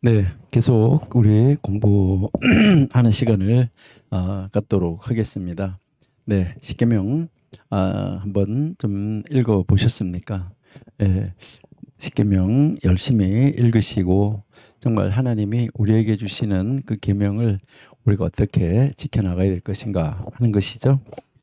네, 계속 우리 공부하는 시간을 갖도록 하겠습니다. 네, 십계명 한번 좀 읽어 보셨습니까? 예, 십계명 열심히 읽으시고 정말 하나님이 우리에게 주시는 그 계명을 우리가 어떻게 지켜나가야 될 것인가 하는 것이죠.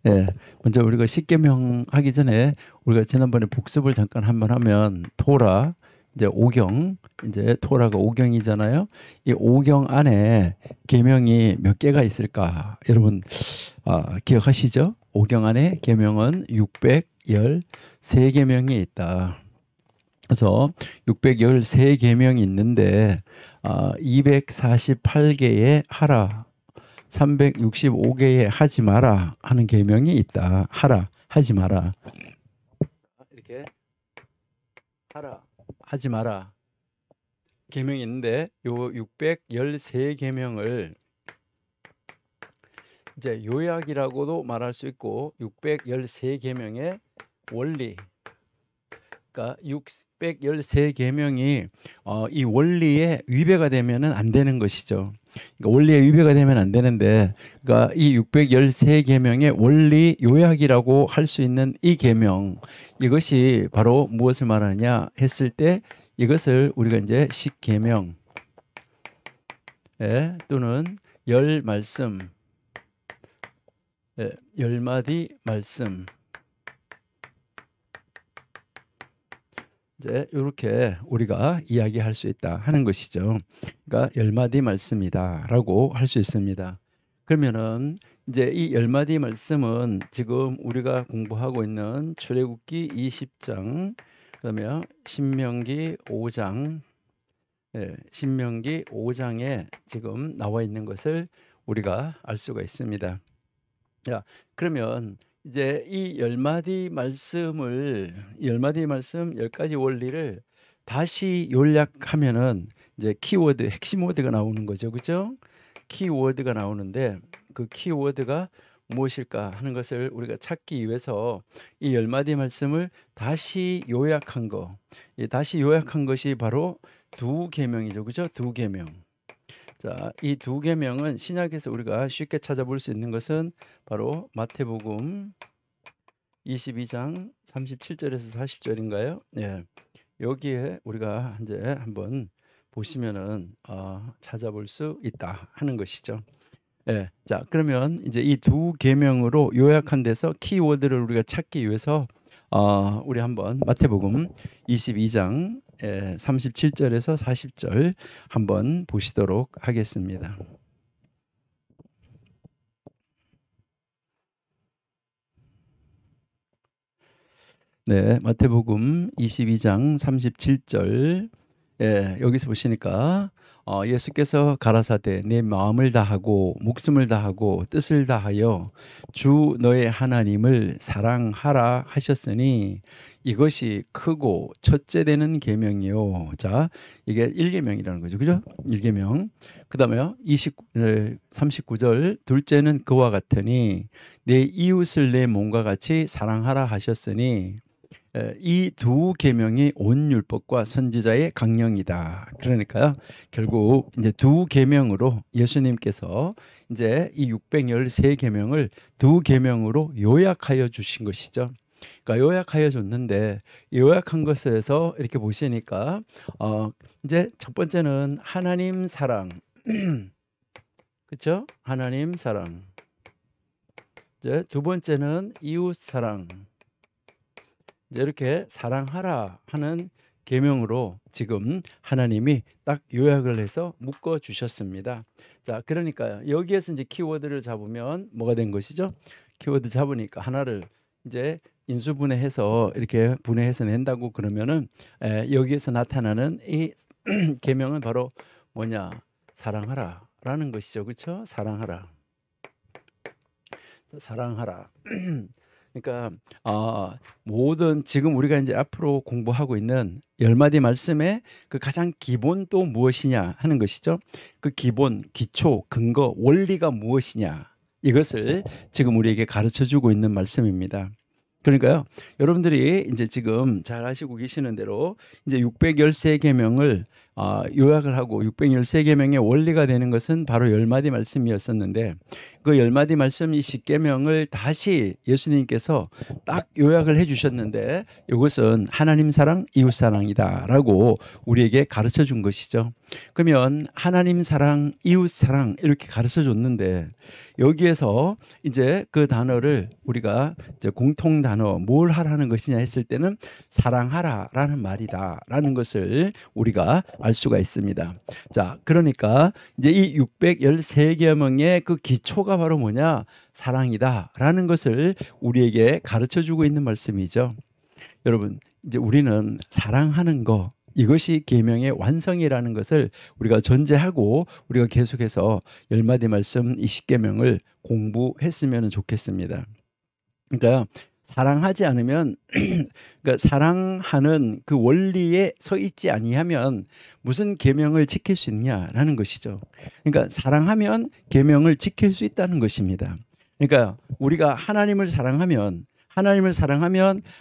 예, 먼저 우리가 십계명 하기 전에 우리가 지난번에 복습을 잠깐 한번 하면 토라 이제 오경 이제 토라가 오경이잖아요. 이 오경 안에 계명이 몇 개가 있을까? 여러분 기억하시죠? 오경 안에 계명은 613계명이 있다. 그래서 613계명이 있는데 248개의 하라, 365개의 하지 마라 하는 계명이 있다. 하라, 하지 마라. 이렇게 하라, 하지 마라. 계명이 있는데 요 613계명을 이제 요약이라고도 말할 수 있고 613계명의 원리, 그러니까 613계명이 이 원리에 위배가 되면은 안 되는 것이죠. 그러니까 원리에 위배가 되면 안 되는데, 그러니까 이 613계명의 원리 요약이라고 할 수 있는 이 계명, 이것이 바로 무엇을 말하느냐 했을 때 이것을 우리가 이제 십계명 또는 열 말씀, 열 마디 말씀, 이제 이렇게 우리가 이야기할 수 있다 하는 것이죠. 그러니까 열 마디 말씀이다라고 할 수 있습니다. 그러면은 이제 이 열 마디 말씀은 지금 우리가 공부하고 있는 출애굽기 20장, 그다음에 신명기 5장, 신명기 5장에 지금 나와 있는 것을 우리가 알 수가 있습니다. 자, 그러면 이제 이 열 마디 말씀을, 열 마디 말씀 10가지 원리를 다시 요약하면은 이제 키워드, 핵심 워드가 나오는 거죠. 그죠? 키워드가 나오는데 그 키워드가 무엇일까 하는 것을 우리가 찾기 위해서 이 열 마디 말씀을 다시 요약한 거, 이 다시 요약한 것이 바로 두 계명이죠. 그죠? 두 계명. 자, 이 두 계명은 신약에서 우리가 쉽게 찾아볼 수 있는 것은 바로 마태복음 22장 37절에서 40절인가요? 예. 여기에 우리가 이제 한번 보시면은 찾아볼 수 있다 하는 것이죠. 예. 자, 그러면 이제 이 두 계명으로 요약한 데서 키워드를 우리가 찾기 위해서 우리 한번 마태복음 22장 37절에서 40절 한번 보시도록 하겠습니다. 네, 마태복음 22장 37절. 여기서 보시니까 예수께서 가라사대 내 마음을 다하고 목숨을 다하고 뜻을 다하여 주 너의 하나님을 사랑하라 하셨으니 이것이 크고 첫째 되는 계명이요. 자, 이게 1계명이라는 거죠. 그죠? 1계명. 그다음에요. 39절 둘째는 그와 같으니 내 이웃을 내 몸과 같이 사랑하라 하셨으니 이 두 계명이 온 율법과 선지자의 강령이다. 그러니까요, 결국 이제 두 계명으로 예수님께서 이제 이 613계명을 두 계명으로 요약하여 주신 것이죠. 그러니까 요약하여 줬는데 요약한 것에서 이렇게 보시니까 이제 첫 번째는 하나님 사랑, 그렇죠? 하나님 사랑. 이제 두 번째는 이웃 사랑. 이제 이렇게 사랑하라 하는 계명으로 지금 하나님이 딱 요약을 해서 묶어 주셨습니다. 자, 그러니까 여기에서 이제 키워드를 잡으면 뭐가 된 것이죠? 키워드 잡으니까 하나를 이제 인수분해해서 이렇게 분해해서 낸다고 그러면은 여기에서 나타나는 이 계명은 바로 뭐냐? 사랑하라라는 것이죠. 그렇죠? 사랑하라. 사랑하라. 그러니까 모든 지금 우리가 이제 앞으로 공부하고 있는 열 마디 말씀의 그 가장 기본 또 무엇이냐 하는 것이죠. 그 기본, 기초, 근거, 원리가 무엇이냐 이것을 지금 우리에게 가르쳐 주고 있는 말씀입니다. 그러니까요. 여러분들이 이제 지금 잘 아시고 계시는 대로 이제 613계명을 요약을 하고 613계명의 원리가 되는 것은 바로 열 마디 말씀이었었는데 그 열 마디 말씀 이 10계명을 다시 예수님께서 딱 요약을 해 주셨는데 이것은 하나님 사랑, 이웃 사랑이다라고 우리에게 가르쳐 준 것이죠. 그러면 하나님 사랑, 이웃 사랑 이렇게 가르쳐 줬는데 여기에서 이제 그 단어를 우리가 이제 공통 단어 뭘 하라는 것이냐 했을 때는 사랑하라라는 말이다라는 것을 우리가 알 수가 있습니다. 자, 그러니까 이제 이 613계명의 그 기초가 바로 뭐냐? 사랑이다라는 것을 우리에게 가르쳐 주고 있는 말씀이죠. 여러분, 이제 우리는 사랑하는 거 이것이 계명의 완성이라는 것을 우리가 전제하고 우리가 계속해서 열 마디 말씀 이 10계명을 공부했으면 좋겠습니다. 그러니까 사랑하지 않으면 그러니까 사랑하는 그 원리에 서 있지 아니하면 무슨 계명을 지킬 수 있냐라는 것이죠. 그러니까 사랑하면 계명을 지킬 수 있다는 것입니다. 그러니까 우리가 하나님을 사랑하면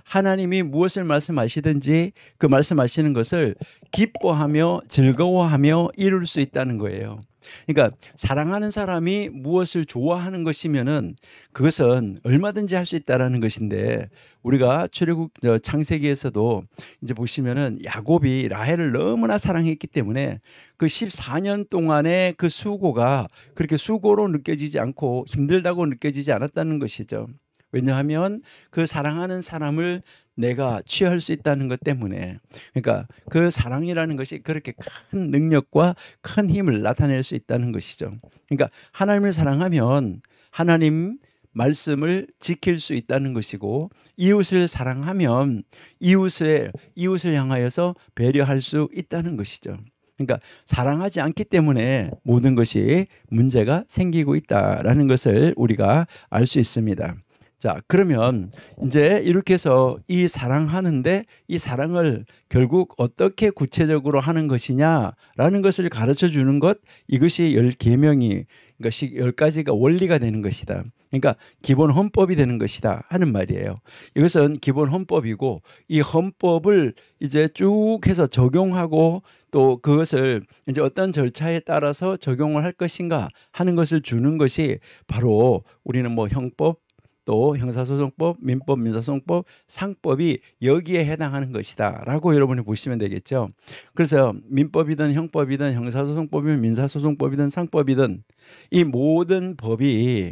하나님이 무엇을 말씀하시든지 그 말씀하시는 것을 기뻐하며 즐거워하며 이룰 수 있다는 거예요. 그러니까 사랑하는 사람이 무엇을 좋아하는 것이면은 그것은 얼마든지 할 수 있다라는 것인데 우리가 출애굽 창세기에서도 이제 보시면은 야곱이 라헬을 너무나 사랑했기 때문에 그 14년 동안의 그 수고가 그렇게 수고로 느껴지지 않고 힘들다고 느껴지지 않았다는 것이죠. 왜냐하면 그 사랑하는 사람을 내가 취할 수 있다는 것 때문에 그러니까 그 사랑이라는 것이 그렇게 큰 능력과 큰 힘을 나타낼 수 있다는 것이죠. 그러니까 하나님을 사랑하면 하나님 말씀을 지킬 수 있다는 것이고 이웃을 사랑하면 이웃을 향하여서 배려할 수 있다는 것이죠. 그러니까 사랑하지 않기 때문에 모든 것이 문제가 생기고 있다라는 것을 우리가 알 수 있습니다. 자, 그러면 이제 이렇게 해서 이 사랑하는데 이 사랑을 결국 어떻게 구체적으로 하는 것이냐라는 것을 가르쳐 주는 것 이것이 열 계명이 그러니까 열 가지가 원리가 되는 것이다. 그러니까 기본 헌법이 되는 것이다 하는 말이에요. 이것은 기본 헌법이고 이 헌법을 이제 쭉 해서 적용하고 또 그것을 이제 어떤 절차에 따라서 적용을 할 것인가 하는 것을 주는 것이 바로 우리는 뭐 형법 또 형사소송법, 민법, 민사소송법, 상법이 여기에 해당하는 것이다라고 여러분이 보시면 되겠죠. 그래서 민법이든 형법이든 형사소송법이든 민사소송법이든 상법이든 이 모든 법이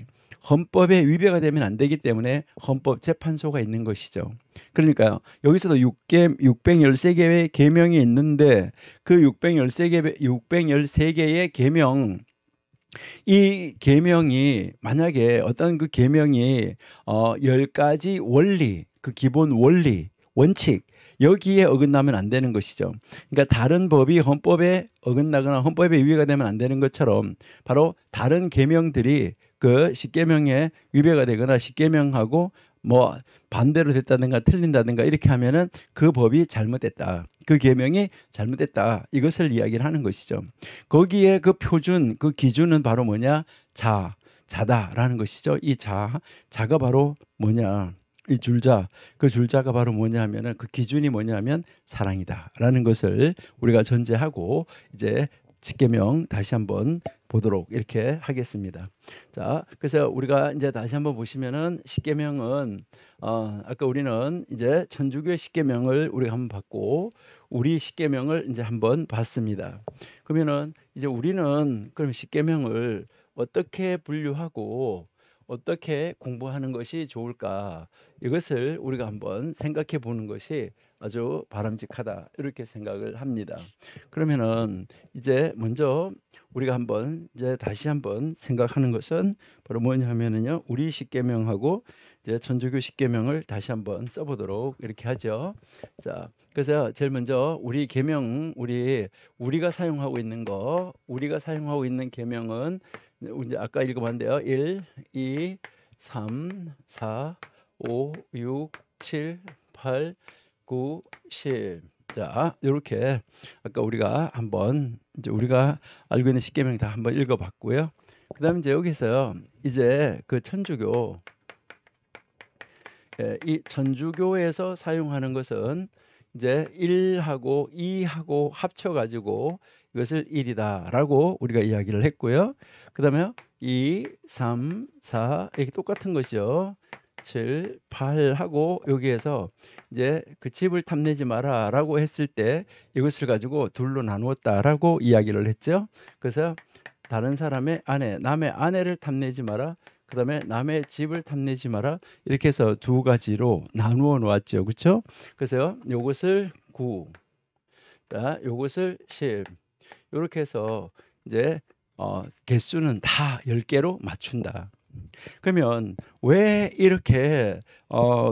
헌법에 위배가 되면 안 되기 때문에 헌법재판소가 있는 것이죠. 그러니까요. 여기서도 613개의 계명이 있는데 그 613개의 계명 이 계명이 만약에 어떤 그 계명이 10가지 원리, 그 기본 원리, 원칙 여기에 어긋나면 안 되는 것이죠. 그러니까 다른 법이 헌법에 어긋나거나 헌법에 위배가 되면 안 되는 것처럼 바로 다른 계명들이 그 10계명에 위배가 되거나 10계명하고 뭐 반대로 됐다든가 틀린다든가 이렇게 하면은 그 법이 잘못됐다. 그 계명이 잘못됐다. 이것을 이야기를 하는 것이죠. 거기에 그 표준, 그 기준은 바로 뭐냐? 자다라는 것이죠. 이 자가 바로 뭐냐? 이 줄자, 그 줄자가 바로 뭐냐 하면은 그 기준이 뭐냐 하면 사랑이다라는 것을 우리가 전제하고 이제 10계명 다시 한번 보도록 이렇게 하겠습니다. 자, 그래서 우리가 이제 다시 한번 보시면은 10계명은 아까 우리는 이제 천주교의 10계명을 우리가 한번 봤고 우리 10계명을 이제 한번 봤습니다. 그러면은 이제 우리는 그럼 10계명을 어떻게 분류하고 어떻게 공부하는 것이 좋을까? 이것을 우리가 한번 생각해 보는 것이 아주 바람직하다 이렇게 생각을 합니다. 그러면은 이제 먼저 우리가 한번 이제 다시 한번 생각하는 것은 바로 뭐냐면은요. 우리 10계명하고 이제 천주교 10계명을 다시 한번 써보도록 이렇게 하죠. 자, 그래서 제일 먼저 우리 계명 우리가 사용하고 있는 계명은 이제 아까 읽어봤는데요. 1, 2, 3, 4, 5, 6, 7, 8, 9, 10. 자, 이렇게 아까 우리가 한번 이제 우리가 알고 있는 10계명 다 한번 읽어봤고요. 그다음에 이제 여기서 이제 그 천주교 이 천주교에서 사용하는 것은 이제 1하고 2하고 합쳐 가지고 이것을 1이다라고 우리가 이야기를 했고요. 그다음에 2, 3, 4 이렇게 똑같은 것이죠. 7, 8하고 여기에서 이제 그 집을 탐내지 마라라고 했을 때 이것을 가지고 둘로 나누었다라고 이야기를 했죠. 그래서 다른 사람의 아내, 남의 아내를 탐내지 마라. 그다음에 남의 집을 탐내지 마라. 이렇게 해서 두 가지로 나누어 놓았죠. 그렇죠? 그래서 요것을 9, 자, 요것을 10. 이렇게 해서 이제 개수는 다 10개로 맞춘다. 그러면 왜 이렇게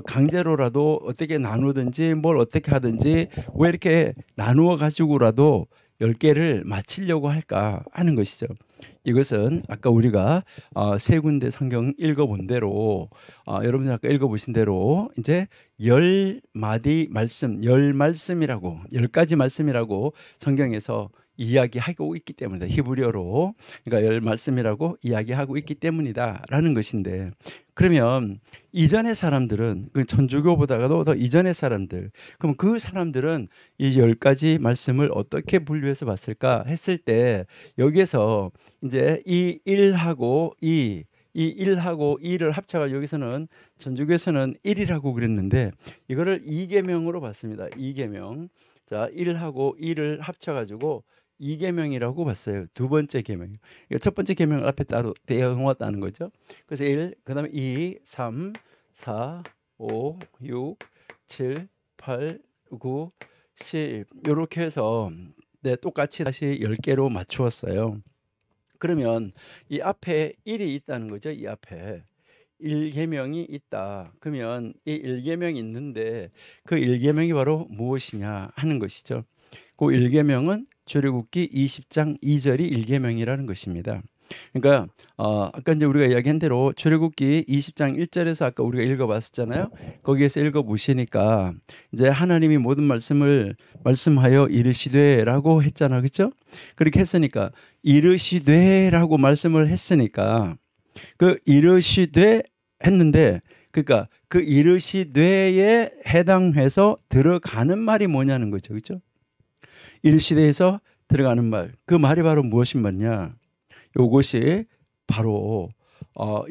강제로라도 어떻게 나누든지 뭘 어떻게 하든지 왜 이렇게 나누어 가지고라도 10개를 맞추려고 할까 하는 것이죠. 이것은 아까 우리가 세 군데 성경 읽어본 대로 여러분들 아까 읽어보신 대로 이제 10마디 말씀, 10말씀이라고 10가지 말씀이라고 성경에서 이야기하고 있기 때문이다. 히브리어로 그러니까 10말씀이라고 이야기하고 있기 때문이다라는 것인데, 그러면 이전의 사람들은 그 천주교보다도 더 이전의 사람들, 그럼 그 사람들은 이 10가지 말씀을 어떻게 분류해서 봤을까 했을 때 여기에서 이제 이 1하고 2, 이 1하고 2를 합쳐가 여기서는 천주교에서는 1이라고 그랬는데 이거를 2계명으로 봤습니다. 2계명. 자, 1하고 2를 합쳐가지고 2계명이라고 봤어요. 두 번째 계명. 첫 번째 계명을 앞에 따로 떼어놓았다는 거죠. 그래서 1, 그다음에 2, 3, 4, 5, 6, 7, 8, 9, 10 이렇게 해서 똑같이 다시 10개로 맞추었어요. 그러면 이 앞에 1이 있다는 거죠. 이 앞에 1계명이 있다. 그러면 이 1계명이 있는데 그 1계명이 바로 무엇이냐 하는 것이죠. 그 1계명은 출애굽기 20장 2절이 1계명이라는 것입니다. 그러니까 아까 이제 우리가 이야기한 대로 출애굽기 20장 1절에서 아까 우리가 읽어봤었잖아요. 거기에서 읽어보시니까 이제 하나님이 모든 말씀을 말씀하여 이르시되라고 했잖아, 그렇죠? 그렇게 했으니까 이르시되라고 말씀을 했으니까 그 이르시되 했는데, 그러니까 그 이르시되에 해당해서 들어가는 말이 뭐냐는 거죠, 그렇죠? 이르시되에서 들어가는 말, 그 말이 바로 무엇인 말이냐? 요것이 바로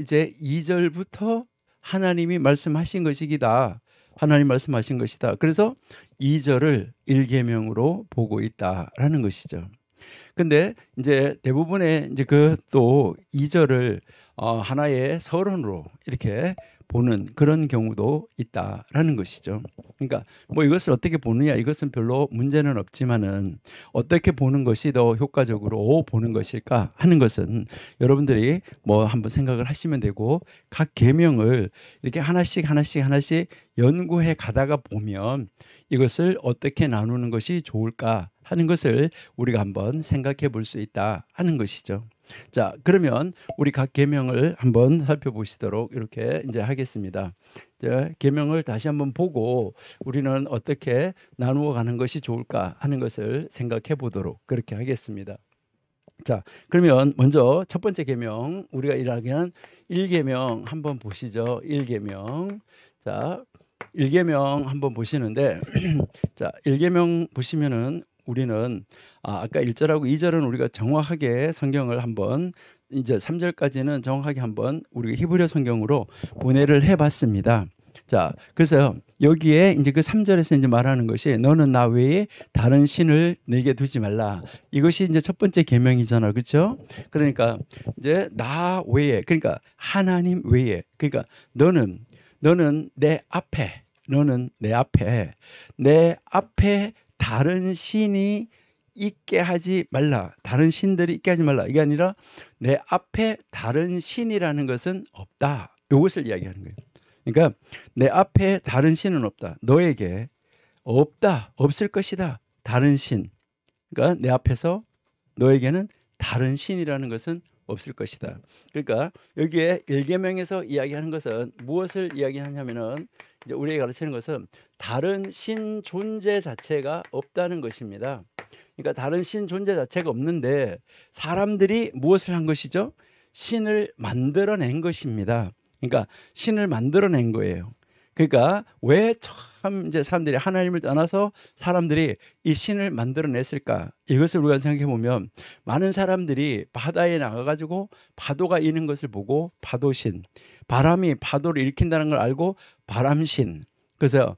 이제 2절부터 하나님이 말씀하신 것이다. 하나님 말씀하신 것이다. 그래서 2절을 1계명으로 보고 있다라는 것이죠. 근데 이제 대부분의 이제 그 또 2절을 하나의 서론으로 이렇게 보는 그런 경우도 있다라는 것이죠. 그러니까 뭐 이것을 어떻게 보느냐, 이것은 별로 문제는 없지만은 어떻게 보는 것이 더 효과적으로 보는 것일까 하는 것은 여러분들이 뭐 한번 생각을 하시면 되고, 각 계명을 이렇게 하나씩 연구해 가다가 보면 이것을 어떻게 나누는 것이 좋을까 하는 것을 우리가 한번 생각해 볼 수 있다 하는 것이죠. 자, 그러면 우리 각 계명을 한번 살펴보시도록 이렇게 이제 하겠습니다. 계명을 다시 한번 보고 우리는 어떻게 나누어 가는 것이 좋을까 하는 것을 생각해 보도록 그렇게 하겠습니다. 자, 그러면 먼저 첫 번째 계명, 우리가 일하기는 1계명 한번 보시죠. 1계명. 자, 1계명 한번 보시는데 자, 1계명 보시면은 우리는 아까 1절하고 2절은 우리가 정확하게 성경을 한번, 이제 3절까지는 정확하게 한번 우리가 히브리어 성경으로 분해를 해봤습니다. 자, 그래서 여기에 이제 그 3절에서 이제 말하는 것이 너는 나 외에 다른 신을 내게 두지 말라. 이것이 이제 첫 번째 계명이잖아, 그렇죠? 그러니까 이제 나 외에, 그러니까 하나님 외에, 그러니까 너는 내 앞에 다른 신이 있게 하지 말라. 다른 신들이 있게 하지 말라. 이게 아니라 내 앞에 다른 신이라는 것은 없다. 이것을 이야기하는 거예요. 그러니까 내 앞에 다른 신은 없다. 너에게 없다. 없을 것이다. 다른 신. 그러니까 내 앞에서 너에게는 다른 신이라는 것은 없을 것이다. 그러니까 여기에 1계명에서 이야기하는 것은 무엇을 이야기하냐면은 이제 우리에게 가르치는 것은 다른 신 존재 자체가 없다는 것입니다. 그러니까 다른 신 존재 자체가 없는데 사람들이 무엇을 한 것이죠? 신을 만들어낸 것입니다. 그러니까 신을 만들어낸 거예요. 그러니까 왜 참 이제 사람들이 하나님을 떠나서 사람들이 이 신을 만들어냈을까? 이것을 우리가 생각해 보면 많은 사람들이 바다에 나가 가지고 파도가 이는 것을 보고 파도신, 바람이 파도를 일으킨다는 걸 알고 바람신. 그래서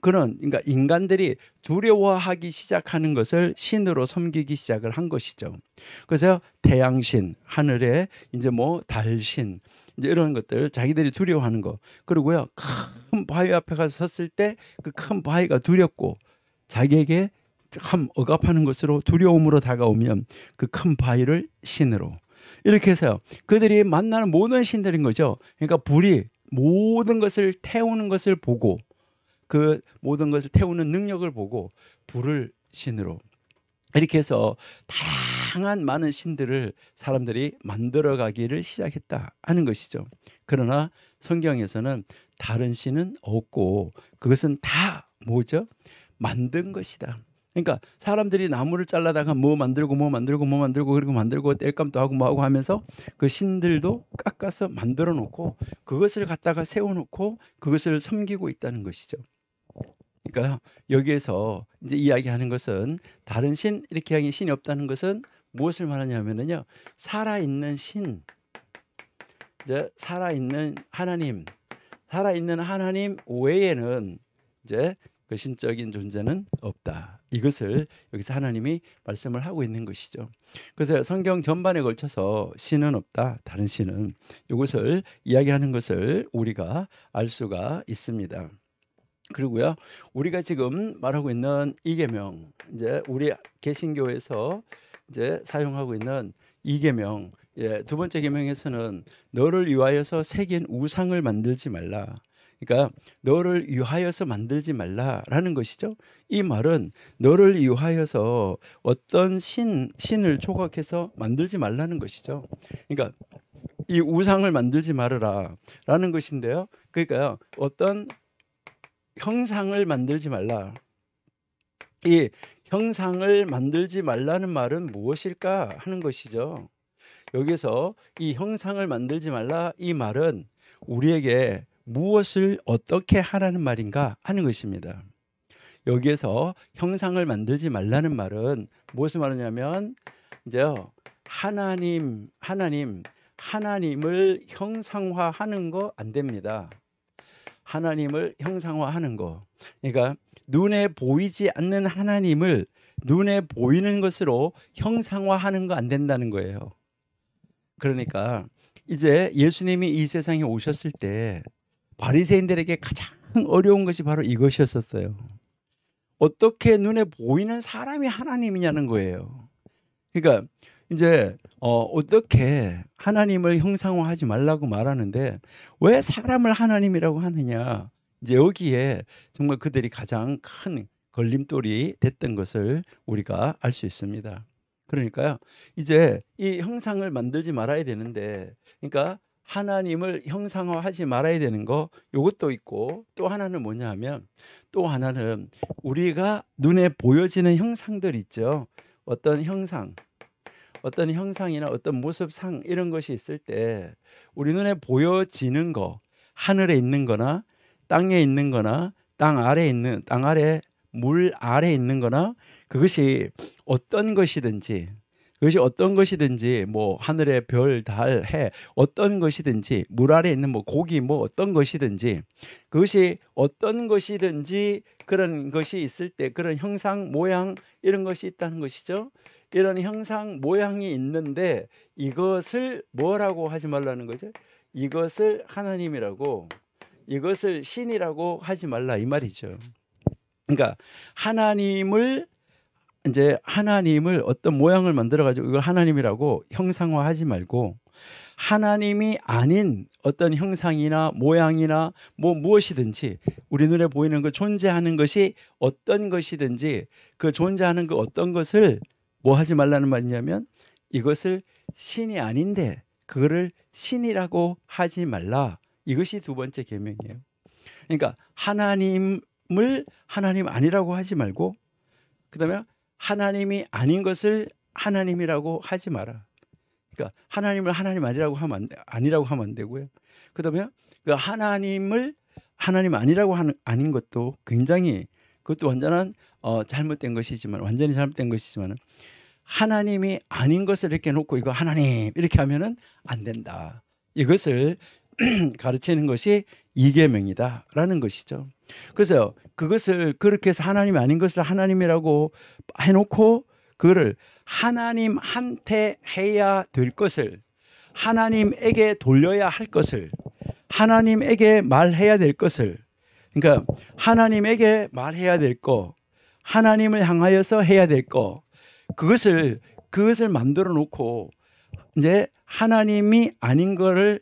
그런 그러니까 인간들이 두려워하기 시작하는 것을 신으로 섬기기 시작을 한 것이죠. 그래서 태양신, 하늘에 이제 뭐 달신, 이제 이런 것들 자기들이 두려워하는 거. 그리고요, 큰 바위 앞에 가서 섰을 때 그 큰 바위가 두렵고 자기에게 참 억압하는 것으로 두려움으로 다가오면 그 큰 바위를 신으로, 이렇게 해서요 그들이 만나는 모든 신들인 거죠. 그러니까 불이 모든 것을 태우는 것을 보고, 그 모든 것을 태우는 능력을 보고 불을 신으로, 이렇게 해서 다양한 많은 신들을 사람들이 만들어가기를 시작했다 하는 것이죠. 그러나 성경에서는 다른 신은 없고 그것은 다 뭐죠? 만든 것이다. 그러니까 사람들이 나무를 잘라다가 뭐 만들고 그리고 만들고 땔감도 하고 뭐 하고 하면서 그 신들도 깎아서 만들어 놓고 그것을 갖다가 세워 놓고 그것을 섬기고 있다는 것이죠. 그러니까 여기에서 이제 이야기하는 것은 다른 신, 이렇게 하기 신이 없다는 것은 무엇을 말하냐면요, 살아있는 신, 이제 살아있는 하나님 외에는 이제 그 신적인 존재는 없다. 이것을 여기서 하나님이 말씀을 하고 있는 것이죠. 그래서 성경 전반에 걸쳐서 신은 없다, 다른 신은, 이것을 이야기하는 것을 우리가 알 수가 있습니다. 그리고요, 우리가 지금 말하고 있는 이계명, 이제 우리 개신교에서 이제 사용하고 있는 이계명, 두 번째 계명에서는 너를 위하여서 새긴 우상을 만들지 말라. 그러니까 너를 위하여서 만들지 말라라는 것이죠. 이 말은 너를 위하여서 어떤 신을 조각해서 만들지 말라는 것이죠. 그러니까 이 우상을 만들지 말아라라는 것인데요. 그러니까 어떤 형상을 만들지 말라. 이 형상을 만들지 말라는 말은 무엇일까 하는 것이죠. 여기서 이 형상을 만들지 말라, 이 말은 우리에게 무엇을 어떻게 하라는 말인가 하는 것입니다. 여기에서 형상을 만들지 말라는 말은 무엇을 말하냐면 이제 하나님을 형상화하는 거 안 됩니다. 하나님을 형상화하는 거. 그러니까 눈에 보이지 않는 하나님을 눈에 보이는 것으로 형상화하는 거 안 된다는 거예요. 그러니까 이제 예수님이 이 세상에 오셨을 때 바리새인들에게 가장 어려운 것이 바로 이것이었어요. 어떻게 눈에 보이는 사람이 하나님이냐는 거예요. 그러니까 이제 어떻게 하나님을 형상화하지 말라고 말하는데 왜 사람을 하나님이라고 하느냐. 이제 여기에 정말 그들이 가장 큰 걸림돌이 됐던 것을 우리가 알 수 있습니다. 그러니까요, 이제 이 형상을 만들지 말아야 되는데, 그러니까 하나님을 형상화하지 말아야 되는 거, 이것도 있고, 또 하나는 뭐냐 하면, 또 하나는 우리가 눈에 보여지는 형상들 있죠. 어떤 형상이나 어떤 모습상, 이런 것이 있을 때 우리 눈에 보여지는 거, 하늘에 있는 거나 땅에 있는 거나 땅 아래 물 아래 있는 거나, 그것이 어떤 것이든지 뭐 하늘의 별, 달, 해, 어떤 것이든지, 물 아래 있는 뭐 고기, 뭐 어떤 것이든지, 그것이 어떤 것이든지 그런 것이 있을 때, 그런 형상, 모양, 이런 것이 있다는 것이죠. 이런 형상, 모양이 있는데 이것을 뭐라고 하지 말라는 거죠? 이것을 하나님이라고, 이것을 신이라고 하지 말라, 이 말이죠. 그러니까 하나님을 어떤 모양을 만들어 가지고 이걸 하나님이라고 형상화하지 말고, 하나님이 아닌 어떤 형상이나 모양이나 뭐 무엇이든지 우리 눈에 보이는 그 존재하는 것이 어떤 것이든지 그 존재하는 그 어떤 것을 뭐 하지 말라는 말이냐면 이것을 신이 아닌데 그거를 신이라고 하지 말라. 이것이 두 번째 계명이에요. 그러니까 하나님을 하나님 아니라고 하지 말고, 그다음에 하나님이 아닌 것을 하나님이라고 하지 마라. 그러니까 하나님을 하나님 아니라고 하면 안 되고요. 그다음에 그 하나님을 하나님 아니라고 하는 아닌 것도 굉장히 그것도 완전한 잘못된 것이지만 완전히 잘못된 것이지만 하나님이 아닌 것을 이렇게 놓고 이거 하나님 이렇게 하면은 안 된다. 이것을 가르치는 것이 이계명이다라는 것이죠. 그래서 그것을 그렇게 해서 하나님이 아닌 것을 하나님이라고 해놓고 그거를 하나님한테 해야 될 것을 하나님에게 돌려야 할 것을 하나님에게 말해야 될 것을 그러니까 하나님에게 말해야 될 거 하나님을 향하여서 해야 될 거 그것을 만들어 놓고 이제 하나님이 아닌 거를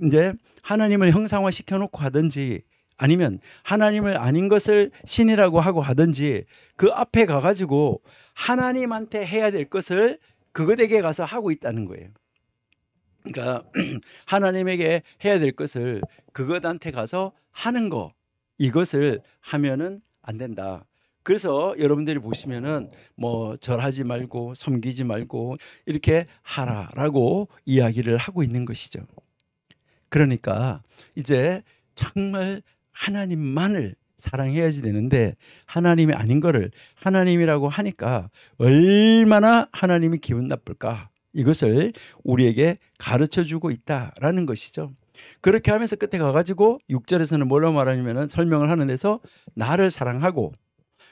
이제 하나님을 형상화 시켜 놓고 하든지 아니면 하나님을 아닌 것을 신이라고 하고 하든지 그 앞에 가가지고 하나님한테 해야 될 것을 그것에게 가서 하고 있다는 거예요. 그러니까 하나님에게 해야 될 것을 그것한테 가서 하는 거 이것을 하면은 안 된다. 그래서 여러분들이 보시면은 뭐 절하지 말고 섬기지 말고 이렇게 하라라고 이야기를 하고 있는 것이죠. 그러니까 이제 정말 하나님만을 사랑해야지 되는데 하나님이 아닌 거를 하나님이라고 하니까 얼마나 하나님이 기분 나쁠까 이것을 우리에게 가르쳐주고 있다라는 것이죠. 그렇게 하면서 끝에 가가지고 6절에서는 뭐라고 말하냐면 설명을 하는 데서 나를 사랑하고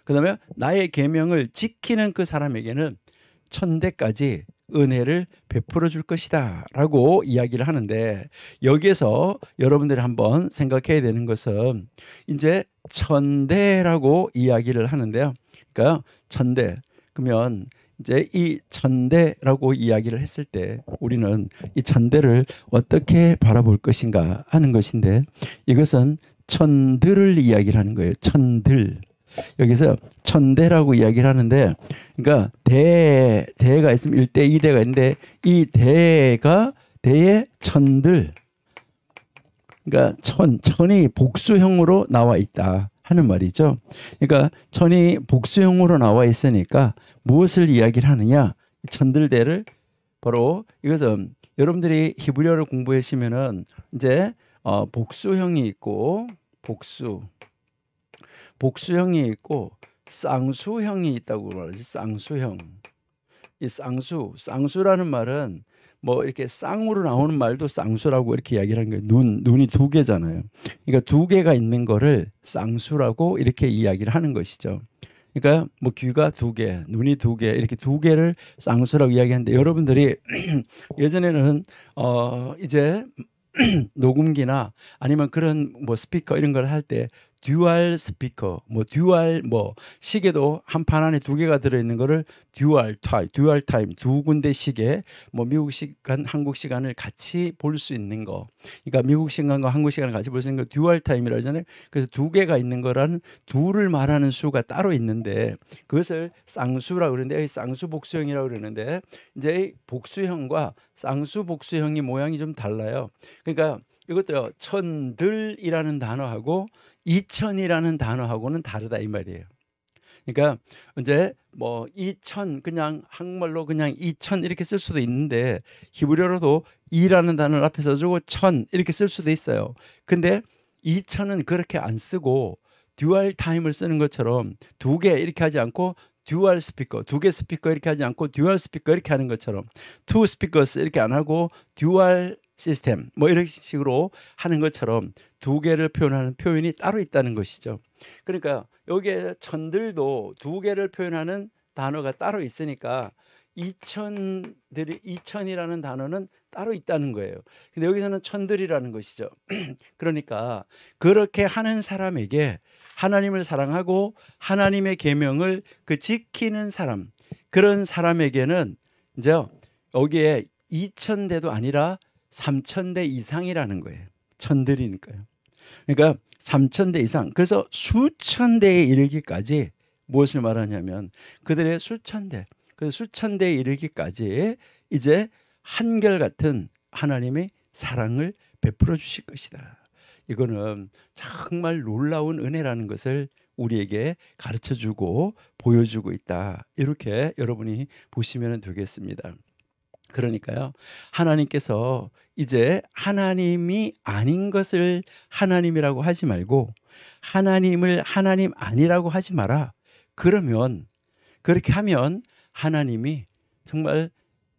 그 다음에 나의 계명을 지키는 그 사람에게는 천대까지 은혜를 베풀어 줄 것이다 라고 이야기를 하는데 여기에서 여러분들이 한번 생각해야 되는 것은 이제 천대라고 이야기를 하는데요. 그러니까 천대 그러면 이제 이 천대라고 이야기를 했을 때 우리는 이 천대를 어떻게 바라볼 것인가 하는 것인데 이것은 천들을 이야기를 하는 거예요. 천들. 여기서 천대라고 이야기를 하는데 그러니까 대가 있으면 1대 2대가 있는데 이 대의 천들 그러니까 천이 복수형으로 나와 있다 하는 말이죠. 그러니까 천이 복수형으로 나와 있으니까 무엇을 이야기를 하느냐 천들대를 바로 이것은 여러분들이 히브리어를 공부하시면은 이제 복수형이 있고 복수형이 있고 쌍수형이 있다고 말하지. 쌍수형. 이 쌍수라는 말은 뭐 이렇게 쌍으로 나오는 말도 쌍수라고 이렇게 이야기를 하는 거예요. 눈이 두 개잖아요. 그러니까 두 개가 있는 거를 쌍수라고 이렇게 이야기를 하는 것이죠. 그러니까 뭐 귀가 두 개, 눈이 두 개 이렇게 두 개를 쌍수라고 이야기하는데 여러분들이 예전에는 이제 녹음기나 아니면 그런 뭐 스피커 이런 걸 할 때 듀얼 스피커, 뭐 듀얼 뭐 시계도 한 판 안에 두 개가 들어 있는 거를 듀얼 타임 두 군데 시계 뭐 미국 시간, 한국 시간을 같이 볼 수 있는 거. 그러니까 미국 시간과 한국 시간을 같이 볼 수 있는 거 듀얼 타임이라 하잖아요. 그래서 두 개가 있는 거라는 둘을 말하는 수가 따로 있는데 그것을 쌍수라고 그러는데 이 쌍수 복수형이라고 그러는데 이제 복수형과 쌍수 복수형이 모양이 좀 달라요. 그러니까 이것도요. 천들이라는 단어하고 이천이라는 단어하고는 다르다 이 말이에요. 그러니까 이제 뭐 이천 그냥 한국말로 그냥 이천 이렇게 쓸 수도 있는데 히브리어로도 이라는 단어를 앞에 써주고 천 이렇게 쓸 수도 있어요. 근데 이천은 그렇게 안 쓰고 듀얼 타임을 쓰는 것처럼 두 개 이렇게 하지 않고 듀얼 스피커 두 개 스피커 이렇게 하지 않고 듀얼 스피커 이렇게 하는 것처럼 투 스피커스 이렇게 안 하고 듀얼 시스템 뭐 이런 식으로 하는 것처럼 두 개를 표현하는 표현이 따로 있다는 것이죠. 그러니까 여기에 천들도 두 개를 표현하는 단어가 따로 있으니까 이천이라는 단어는 따로 있다는 거예요. 근데 여기서는 천들이라는 것이죠. 그러니까 그렇게 하는 사람에게 하나님을 사랑하고 하나님의 계명을 지키는 사람 그런 사람에게는 이제 여기에 2,000대도 아니라 3,000대 이상이라는 거예요. 천들이니까요. 그러니까 3,000대 이상. 그래서 수천 대에 이르기까지 무엇을 말하냐면 그들의 수천대. 그래서 수천대에 이르기까지 이제 한결같은 하나님의 사랑을 베풀어 주실 것이다. 이거는 정말 놀라운 은혜라는 것을 우리에게 가르쳐주고 보여주고 있다. 이렇게 여러분이 보시면 되겠습니다. 그러니까요. 하나님께서 이제 하나님이 아닌 것을 하나님이라고 하지 말고 하나님을 하나님 아니라고 하지 마라. 그러면 그렇게 하면 하나님이 정말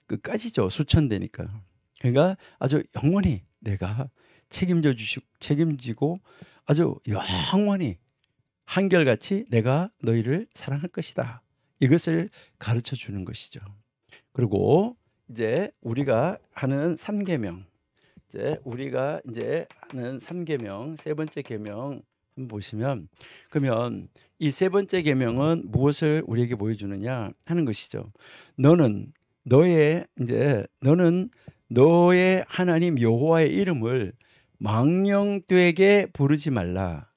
끝까지죠. 수천대니까. 그러니까 아주 영원히 내가 책임지고 아주 영원히 한결같이 내가 너희를 사랑할 것이다. 이것을 가르쳐 주는 것이죠. 그리고 이제 우리가 하는 3계명, 우리가 하는 3계명, 세 번째 계명 한번 보시면, 그러면 이 세 번째 계명은 무엇을 우리에게 보여주느냐 하는 것이죠. 너는 너의 하나님 여호와의 이름을 망령되게 부르지 말라.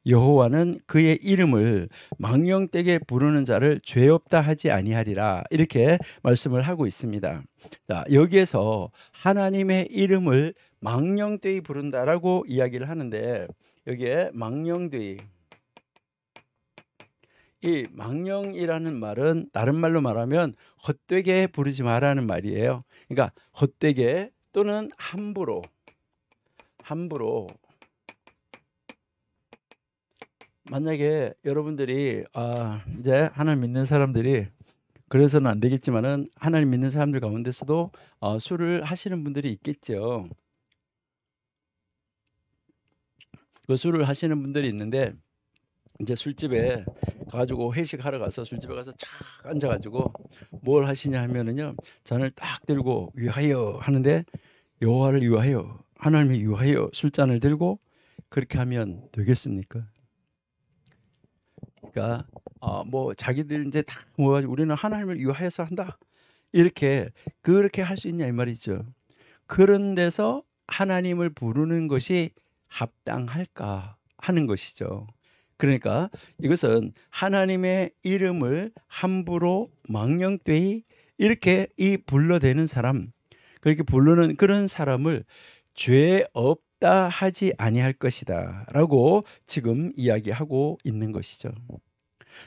여호와는 그의 이름을 망령되게 부르는 자를 죄 없다 하지 아니하리라. 이렇게 말씀을 하고 있습니다. 자, 여기에서 하나님의 이름을 망령되이 부른다라고 이야기를 하는데, 여기에 망령되이, 이 망령이라는 말은 다른 말로 말하면 헛되게 부르지 마라는 말이에요. 그러니까 헛되게 또는 함부로 만약에 여러분들이 이제 하나님 믿는 사람들이, 그래서는 안 되겠지만은 하나님 믿는 사람들 가운데서도 술을 하시는 분들이 있겠죠. 그 술을 하시는 분들이 있는데, 이제 술집에 가가지고 회식하러 가서 술집에 가서 쫙 앉아가지고 뭘 하시냐 하면은요, 잔을 딱 들고 위하여 하는데, 여호와를 위하여, 하나님을 위하여 술잔을 들고 그렇게 하면 되겠습니까? 그러니까 뭐 자기들 이제 다 모아가지고 우리는 하나님을 위하여서 한다, 그렇게 할 수 있냐 이 말이죠. 그런 데서 하나님을 부르는 것이 합당할까 하는 것이죠. 그러니까 이것은 하나님의 이름을 함부로 망령되이 이렇게 불러대는 사람, 그렇게 부르는 그런 사람을 죄 없다 하지 아니할 것이다 라고 지금 이야기하고 있는 것이죠.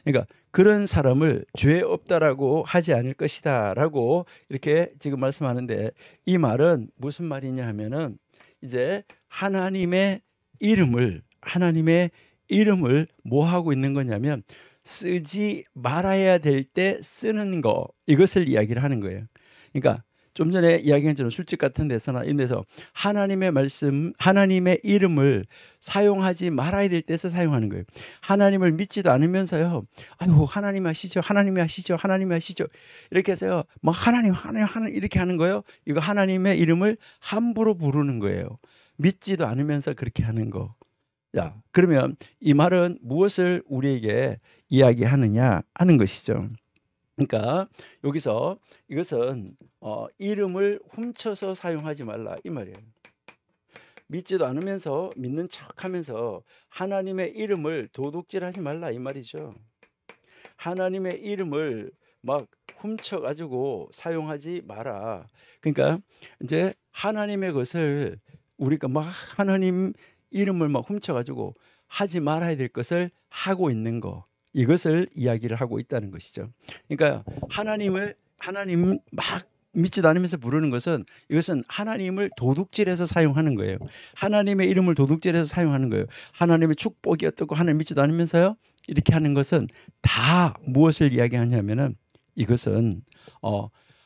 그러니까 그런 사람을 죄 없다라고 하지 않을 것이다 라고 이렇게 지금 말씀하는데, 이 말은 무슨 말이냐 하면은 이제 하나님의 이름을 뭐 하고 있는 거냐면 쓰지 말아야 될 때 쓰는 거, 이것을 이야기를 하는 거예요. 그러니까 좀 전에 이야기한 것처럼 술집 같은 데서나 이런 데서 하나님의 말씀, 하나님의 이름을 사용하지 말아야 될 때서 사용하는 거예요. 하나님을 믿지도 않으면서요, 아이고 하나님 하시죠, 하나님이 하시죠, 하나님이 하시죠, 이렇게 해서요 막 하나님 이렇게 하는 거예요. 이거 하나님의 이름을 함부로 부르는 거예요. 믿지도 않으면서 그렇게 하는 거. 자, 그러면 이 말은 무엇을 우리에게 이야기하느냐 하는 것이죠. 그러니까 여기서 이것은 이름을 훔쳐서 사용하지 말라 이 말이에요. 믿지도 않으면서 믿는 척하면서 하나님의 이름을 도둑질하지 말라 이 말이죠. 하나님의 이름을 막 훔쳐가지고 사용하지 마라. 그러니까 이제 하나님의 것을 우리가 막 하나님 이름을 막 훔쳐가지고 하지 말아야 될 것을 하고 있는 거, 이것을 이야기를 하고 있다는 것이죠. 그러니까 하나님 막 믿지도 않으면서 부르는 것은, 이것은 하나님을 도둑질해서 사용하는 거예요. 하나님의 이름을 도둑질해서 사용하는 거예요. 하나님의 축복이 어떻고 하나님 믿지도 않으면서요 이렇게 하는 것은 다 무엇을 이야기하냐면은 이것은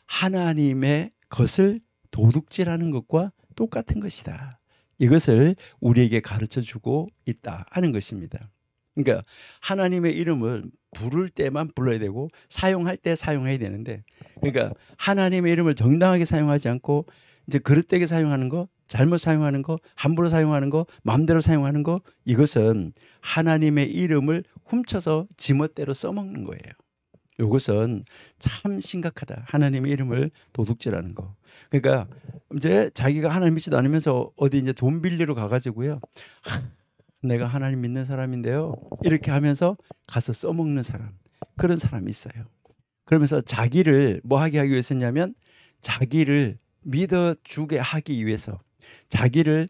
하나님의 것을 도둑질하는 것과 똑같은 것이다. 이것을 우리에게 가르쳐 주고 있다 하는 것입니다. 그러니까 하나님의 이름을 부를 때만 불러야 되고 사용할 때 사용해야 되는데, 그러니까 하나님의 이름을 정당하게 사용하지 않고 이제 그릇되게 사용하는 거, 잘못 사용하는 거, 함부로 사용하는 거, 마음대로 사용하는 거, 이것은 하나님의 이름을 훔쳐서 지멋대로 써먹는 거예요. 이것은 참 심각하다. 하나님의 이름을 도둑질하는 거. 그러니까 이제 자기가 하나님 믿지도 않으면서 어디 이제 돈 빌리러 가가지고요, 내가 하나님 믿는 사람인데요, 이렇게 하면서 가서 써먹는 사람, 그런 사람이 있어요. 그러면서 자기를 뭐 하게 하기 위해서냐면 자기를 믿어주게 하기 위해서, 자기를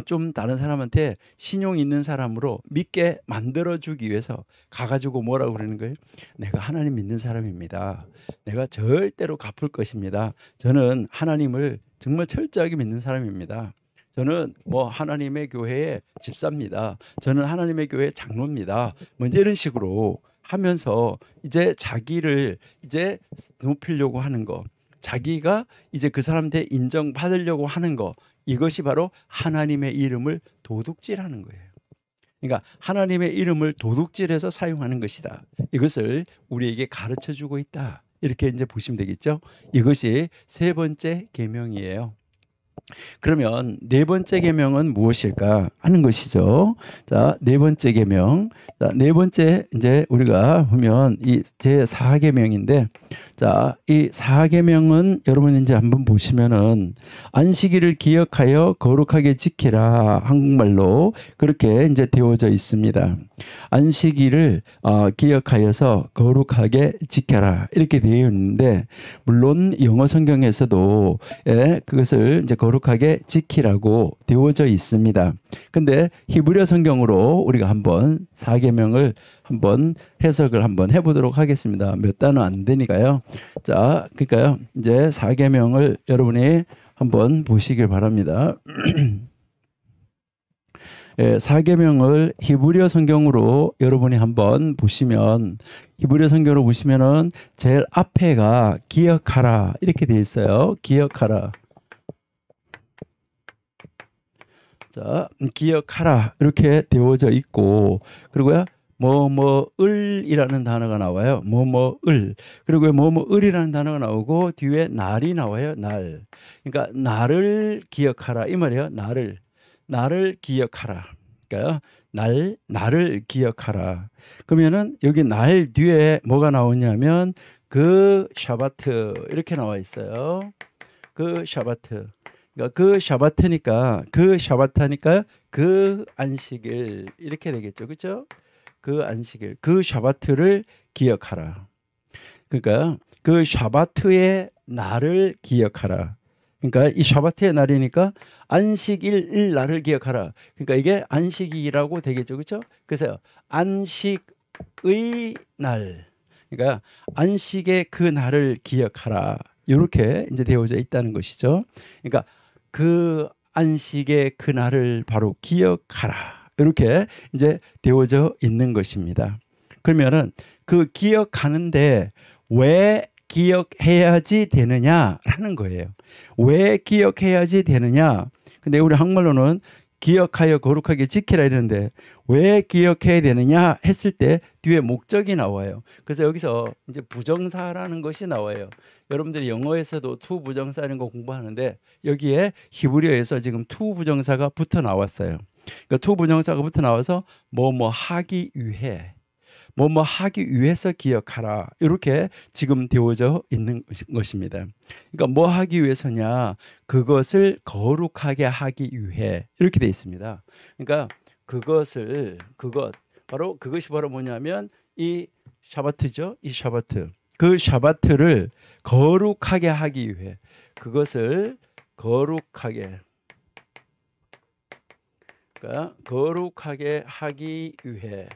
좀 다른 사람한테 신용 있는 사람으로 믿게 만들어주기 위해서 가가지고 뭐라고 그러는 거예요? 내가 하나님 믿는 사람입니다. 내가 절대로 갚을 것입니다. 저는 하나님을 정말 철저하게 믿는 사람입니다. 저는 뭐 하나님의 교회의 집사입니다. 저는 하나님의 교회의 장로입니다. 먼저 이런 식으로 하면서 이제 자기를 이제 높이려고 하는 거, 자기가 이제 그 사람한테 인정받으려고 하는 거, 이것이 바로 하나님의 이름을 도둑질하는 거예요. 그러니까 하나님의 이름을 도둑질해서 사용하는 것이다. 이것을 우리에게 가르쳐 주고 있다. 이렇게 이제 보시면 되겠죠. 이것이 세 번째 계명이에요. 그러면 네 번째 계명은 무엇일까 하는 것이죠. 자, 네 번째 계명. 자, 네 번째 이제 우리가 보면 이 제 4계명인데, 자, 이 4계명은 여러분 이제 한번 보시면은 안식일을 기억하여 거룩하게 지키라, 한국말로 그렇게 이제 되어져 있습니다. 안식일을 기억하여서 거룩하게 지켜라 이렇게 되어 있는데, 물론 영어 성경에서도 그것을 이제 거룩하게 지키라고 되어져 있습니다. 근데 히브리어 성경으로 우리가 한번 4계명을 한번 해석을 한번 해보도록 하겠습니다. 몇 단어 안 되니까요. 자, 그러니까요. 이제 4계명을 여러분이 한번 보시길 바랍니다. 4계명을 히브리어 성경으로 여러분이 한번 보시면, 히브리어 성경으로 보시면은 제일 앞에가 기억하라 이렇게 되어 있어요. 기억하라. 자, 기억하라 이렇게 되어져 있고, 그리고요 뭐뭐을이라는 단어가 나와요. 뭐뭐을. 그리고 뭐뭐을이라는 단어가 나오고 뒤에 날이 나와요. 날. 그러니까 나를 기억하라 이 말이에요. 나를 기억하라. 그러니까 나를 기억하라. 그러면은 여기 날 뒤에 뭐가 나오냐면 그 샤바트 이렇게 나와 있어요. 그 샤바트. 그러니까 그 샤바트니까 그 안식일 이렇게 되겠죠. 그렇죠? 그 안식일, 그 샤바트를 기억하라. 그러니까 그 샤바트의 날을 기억하라. 그러니까 이 샤바트의 날이니까 안식일 날을 기억하라. 그러니까 이게 안식이라고 되겠죠. 그렇죠? 그래서 안식의 날. 그러니까 안식의 그 날을 기억하라. 이렇게 이제 되어져 있다는 것이죠. 그러니까 그 안식의 그 날을 바로 기억하라. 이렇게 이제 되어져 있는 것입니다. 그러면은 그 기억하는데 왜 기억해야지 되느냐라는 거예요. 왜 기억해야지 되느냐? 근데 우리 한국말로는 기억하여 거룩하게 지키라 이러는데 왜 기억해야 되느냐 했을 때 뒤에 목적이 나와요. 그래서 여기서 이제 부정사라는 것이 나와요. 여러분들이 영어에서도 투 부정사 이런 거 공부하는데 여기에 히브리어에서 지금 투 부정사가 붙어 나왔어요. 그러니까 투 부정사가 붙어 나와서 뭐뭐 하기 위해, 뭐뭐 하기 위해서 기억하라 이렇게 지금 되어져 있는 것입니다. 그러니까 뭐 하기 위해서냐? 그것을 거룩하게 하기 위해 이렇게 되어 있습니다. 그러니까 바로 그것이 바로 뭐냐면 이 샤바트죠. 이 샤바트. 그 샤바트를 거룩하게 하기 위해, 그것을 거룩하게 하기 위해.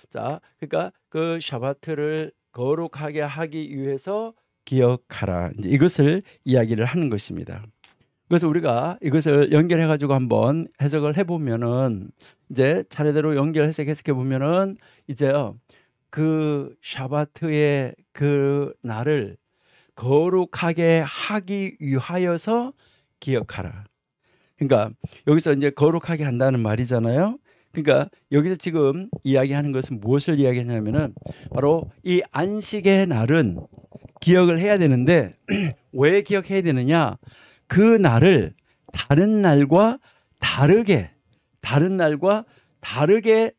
자, 그러니까 그 샤바트를 거룩하게 하기 위해서 기억하라. 이제 이것을 이야기를 하는 것입니다. 그래서 우리가 이것을 연결해 가지고 한번 해석을 해보면은 이제 차례대로 연결해서 해석해 보면은 이제요 그 샤바트의 그 날을 거룩하게 하기 위하여서 기억하라. 그러니까 여기서 이제 거룩하게 한다는 말이잖아요. 그러니까 여기서 지금 이야기하는 것은 무엇을 이야기하냐면은 바로 이 안식의 날은 기억을 해야 되는데 왜 기억해야 되느냐? 그 날을 다른 날과 다르게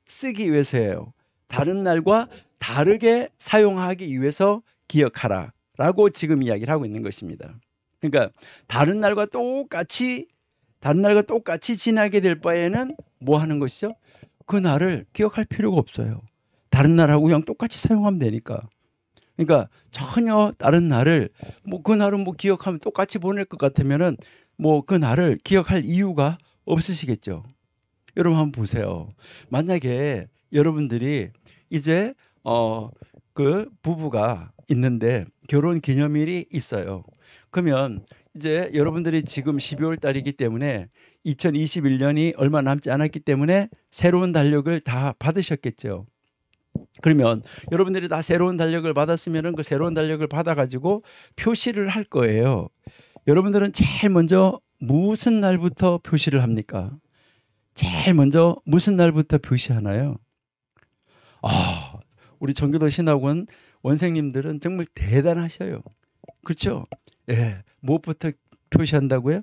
쓰기 위해서예요. 다른 날과 다르게 사용하기 위해서 기억하라라고 지금 이야기를 하고 있는 것입니다. 그러니까 다른 날과 똑같이 지나게 될 바에는 뭐 하는 것이죠? 그 날을 기억할 필요가 없어요. 다른 날하고 그냥 똑같이 사용하면 되니까. 그러니까 전혀 다른 날을 그 날은 기억하면 똑같이 보낼 것 같으면은 뭐 그 날을 기억할 이유가 없으시겠죠. 여러분 한번 보세요. 만약에 여러분들이 이제 그 부부가 있는데 결혼 기념일이 있어요. 그러면 이제 여러분들이 지금 12월 달이기 때문에 2021년이 얼마 남지 않았기 때문에 새로운 달력을 다 받으셨겠죠. 그러면 여러분들이 다 새로운 달력을 받았으면 그 새로운 달력을 받아가지고 표시를 할 거예요. 여러분들은 제일 먼저 무슨 날부터 표시를 합니까? 제일 먼저 무슨 날부터 표시하나요? 우리 전교도 신학원 원생님들은 정말 대단하셔요. 그렇죠? 예, 무엇부터 표시한다고요?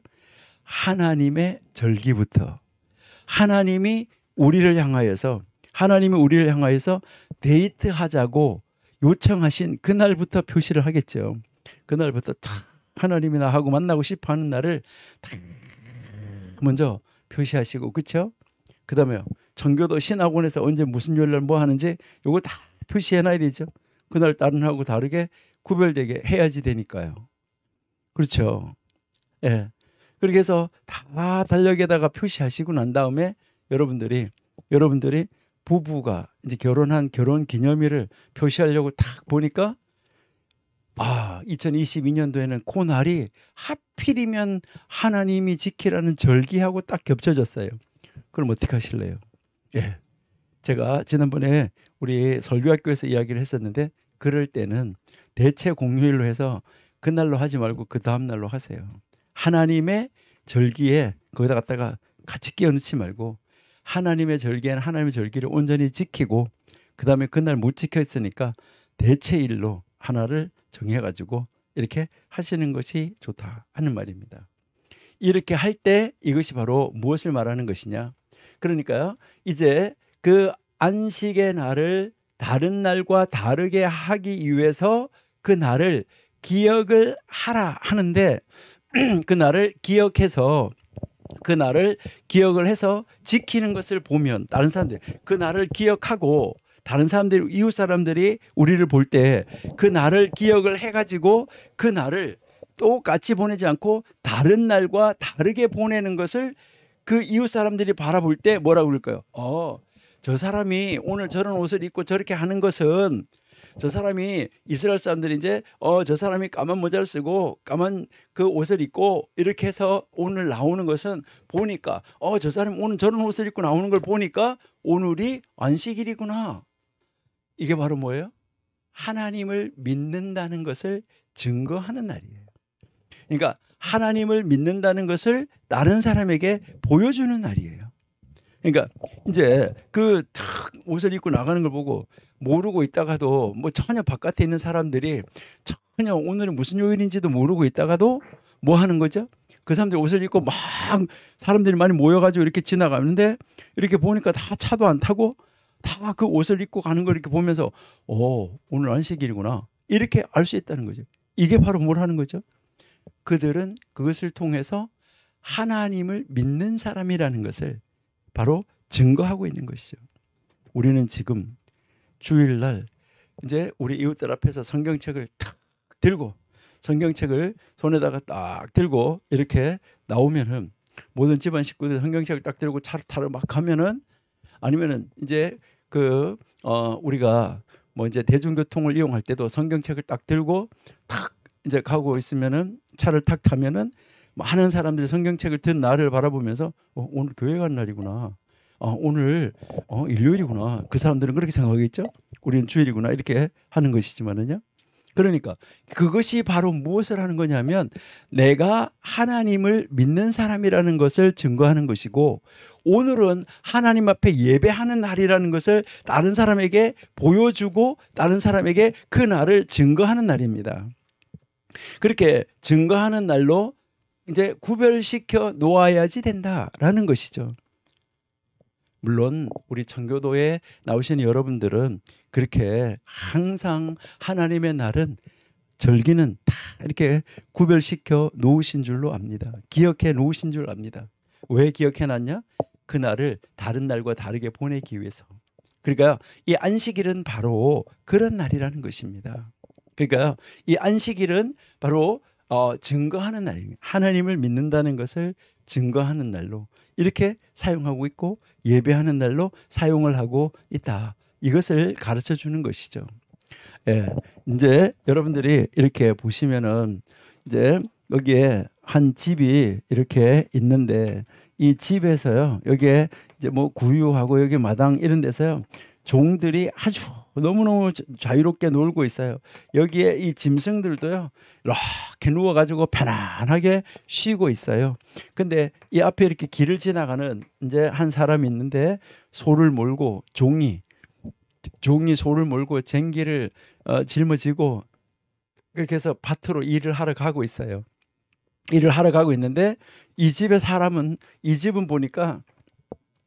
하나님의 절기부터. 하나님이 우리를 향하여서 데이트하자고 요청하신 그날부터 표시를 하겠죠. 그날부터 탁 하나님이 나하고 만나고 싶어 하는 날을 탁 먼저 표시하시고, 그렇죠? 그다음에 전교도 신학원에서 언제 무슨 요일날 뭐 하는지 요거 다 표시해놔야 되죠. 그날 다른 하고 다르게 구별되게 해야지 되니까요. 그렇죠? 예. 그렇게 해서 다 달력에다가 표시하시고 난 다음에 여러분들이 부부가 이제 결혼한 결혼 기념일을 표시하려고 딱 보니까 2022년도에는 그 날이 하필이면 하나님이 지키라는 절기하고 딱 겹쳐졌어요. 그럼 어떻게 하실래요? 예. 제가 지난번에 우리 설교학교에서 이야기를 했었는데, 그럴 때는 대체 공휴일로 해서 그날로 하지 말고 그 다음 날로 하세요. 하나님의 절기에 거기다 갖다가 같이 끼워 넣지 말고 하나님의 절기에는 하나님의 절기를 온전히 지키고, 그 다음에 그날 못 지켰으니까 대체일로 하나를 정해가지고 이렇게 하시는 것이 좋다 하는 말입니다. 이렇게 할 때 이것이 바로 무엇을 말하는 것이냐? 그러니까요, 이제 그 안식의 날을 다른 날과 다르게 하기 위해서 그 날을 기억을 하라 하는데, 그 날을 기억해서 그 날을 기억을 해서 지키는 것을 보면 다른 사람들 그 날을 기억하고, 다른 사람들이 이웃 사람들이 우리를 볼 때 그 날을 기억을 해가지고 그 날을 똑같이 보내지 않고 다른 날과 다르게 보내는 것을 그 이웃 사람들이 바라볼 때 뭐라고 그럴까요? 저 사람이 오늘 저런 옷을 입고 저렇게 하는 것은, 저 사람이 이스라엘 사람들이 이제 저 사람이 까만 모자를 쓰고 까만 그 옷을 입고 이렇게 해서 오늘 나오는 것은 보니까 저 사람이 오늘 저런 옷을 입고 나오는 걸 보니까 오늘이 안식일이구나. 이게 바로 뭐예요? 하나님을 믿는다는 것을 증거하는 날이에요. 그러니까 하나님을 믿는다는 것을 다른 사람에게 보여주는 날이에요. 그러니까 이제 그 탁 옷을 입고 나가는 걸 보고 모르고 있다가도, 뭐 전혀 바깥에 있는 사람들이 전혀 오늘은 무슨 요일인지도 모르고 있다가도 뭐 하는 거죠? 그 사람들이 옷을 입고 막 사람들이 많이 모여가지고 이렇게 지나가는데, 이렇게 보니까 다 차도 안 타고 다 그 옷을 입고 가는 걸 이렇게 보면서 오늘 안식일이구나, 이렇게 알 수 있다는 거죠. 이게 바로 뭘 하는 거죠? 그들은 그것을 통해서 하나님을 믿는 사람이라는 것을 바로 증거하고 있는 것이죠. 우리는 지금 주일날 이제 우리 이웃들 앞에서 성경책을 탁 들고, 성경책을 손에다가 딱 들고 이렇게 나오면은, 모든 집안 식구들 성경책을 딱 들고 차를 타러 막 가면은, 아니면은 이제 우리가 뭐 이제 대중교통을 이용할 때도 성경책을 딱 들고 탁 이제 가고 있으면은, 차를 탁 타면은 많은 사람들이 성경책을 든 나를 바라보면서 오늘 교회 간 날이구나, 오늘 일요일이구나, 그 사람들은 그렇게 생각하겠죠. 우리는 주일이구나, 이렇게 하는 것이지만은요. 그러니까 그것이 바로 무엇을 하는 거냐면, 내가 하나님을 믿는 사람이라는 것을 증거하는 것이고, 오늘은 하나님 앞에 예배하는 날이라는 것을 다른 사람에게 보여주고 다른 사람에게 그 날을 증거하는 날입니다. 그렇게 증거하는 날로 이제 구별시켜 놓아야지 된다라는 것이죠. 물론 우리 청교도에 나오신 여러분들은 그렇게 항상 하나님의 날은, 절기는 다 이렇게 구별시켜 놓으신 줄로 압니다. 기억해 놓으신 줄 압니다. 왜 기억해 놨냐? 그 날을 다른 날과 다르게 보내기 위해서. 그러니까 이 안식일은 바로 그런 날이라는 것입니다. 그러니까 이 안식일은 바로 증거하는 날입니다. 하나님을 믿는다는 것을 증거하는 날로 이렇게 사용하고 있고 예배하는 날로 사용을 하고 있다. 이것을 가르쳐 주는 것이죠. 예, 이제 여러분들이 이렇게 보시면은 이제 여기에 한 집이 이렇게 있는데 이 집에서요, 여기에 이제 뭐 구유하고 여기 마당 이런 데서요, 종들이 아주 너무너무 자유롭게 놀고 있어요. 여기에 이 짐승들도요, 이렇게 누워가지고 편안하게 쉬고 있어요. 근데 이 앞에 이렇게 길을 지나가는 이제 한 사람이 있는데 소를 몰고 종이 소를 몰고 쟁기를 짊어지고 그렇게 해서 밭으로 일을 하러 가고 있어요. 일을 하러 가고 있는데 이 집의 사람은 이 집은 보니까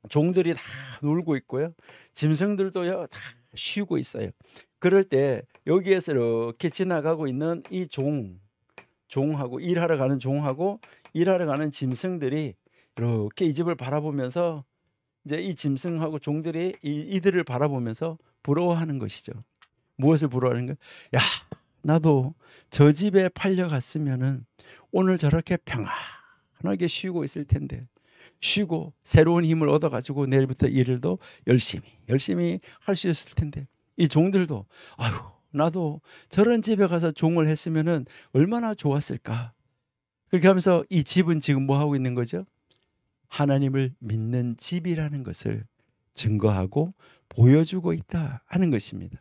종들이 다 놀고 있고요. 짐승들도요 다 쉬고 있어요. 그럴 때 여기에서 이렇게 지나가고 있는 이 종하고 일하러 가는 종하고 일하러 가는 짐승들이 이렇게 이 집을 바라보면서 이제 이 짐승하고 종들이 이들을 바라보면서 부러워하는 것이죠. 무엇을 부러워하는 거야? 야, 나도 저 집에 팔려갔으면은 오늘 저렇게 평안하게 쉬고 있을 텐데, 쉬고 새로운 힘을 얻어가지고 내일부터 일을 더 열심히 할 수 있을 텐데, 이 종들도 아유, 나도 저런 집에 가서 종을 했으면은 얼마나 좋았을까. 그렇게 하면서 이 집은 지금 뭐 하고 있는 거죠? 하나님을 믿는 집이라는 것을 증거하고 보여주고 있다 하는 것입니다.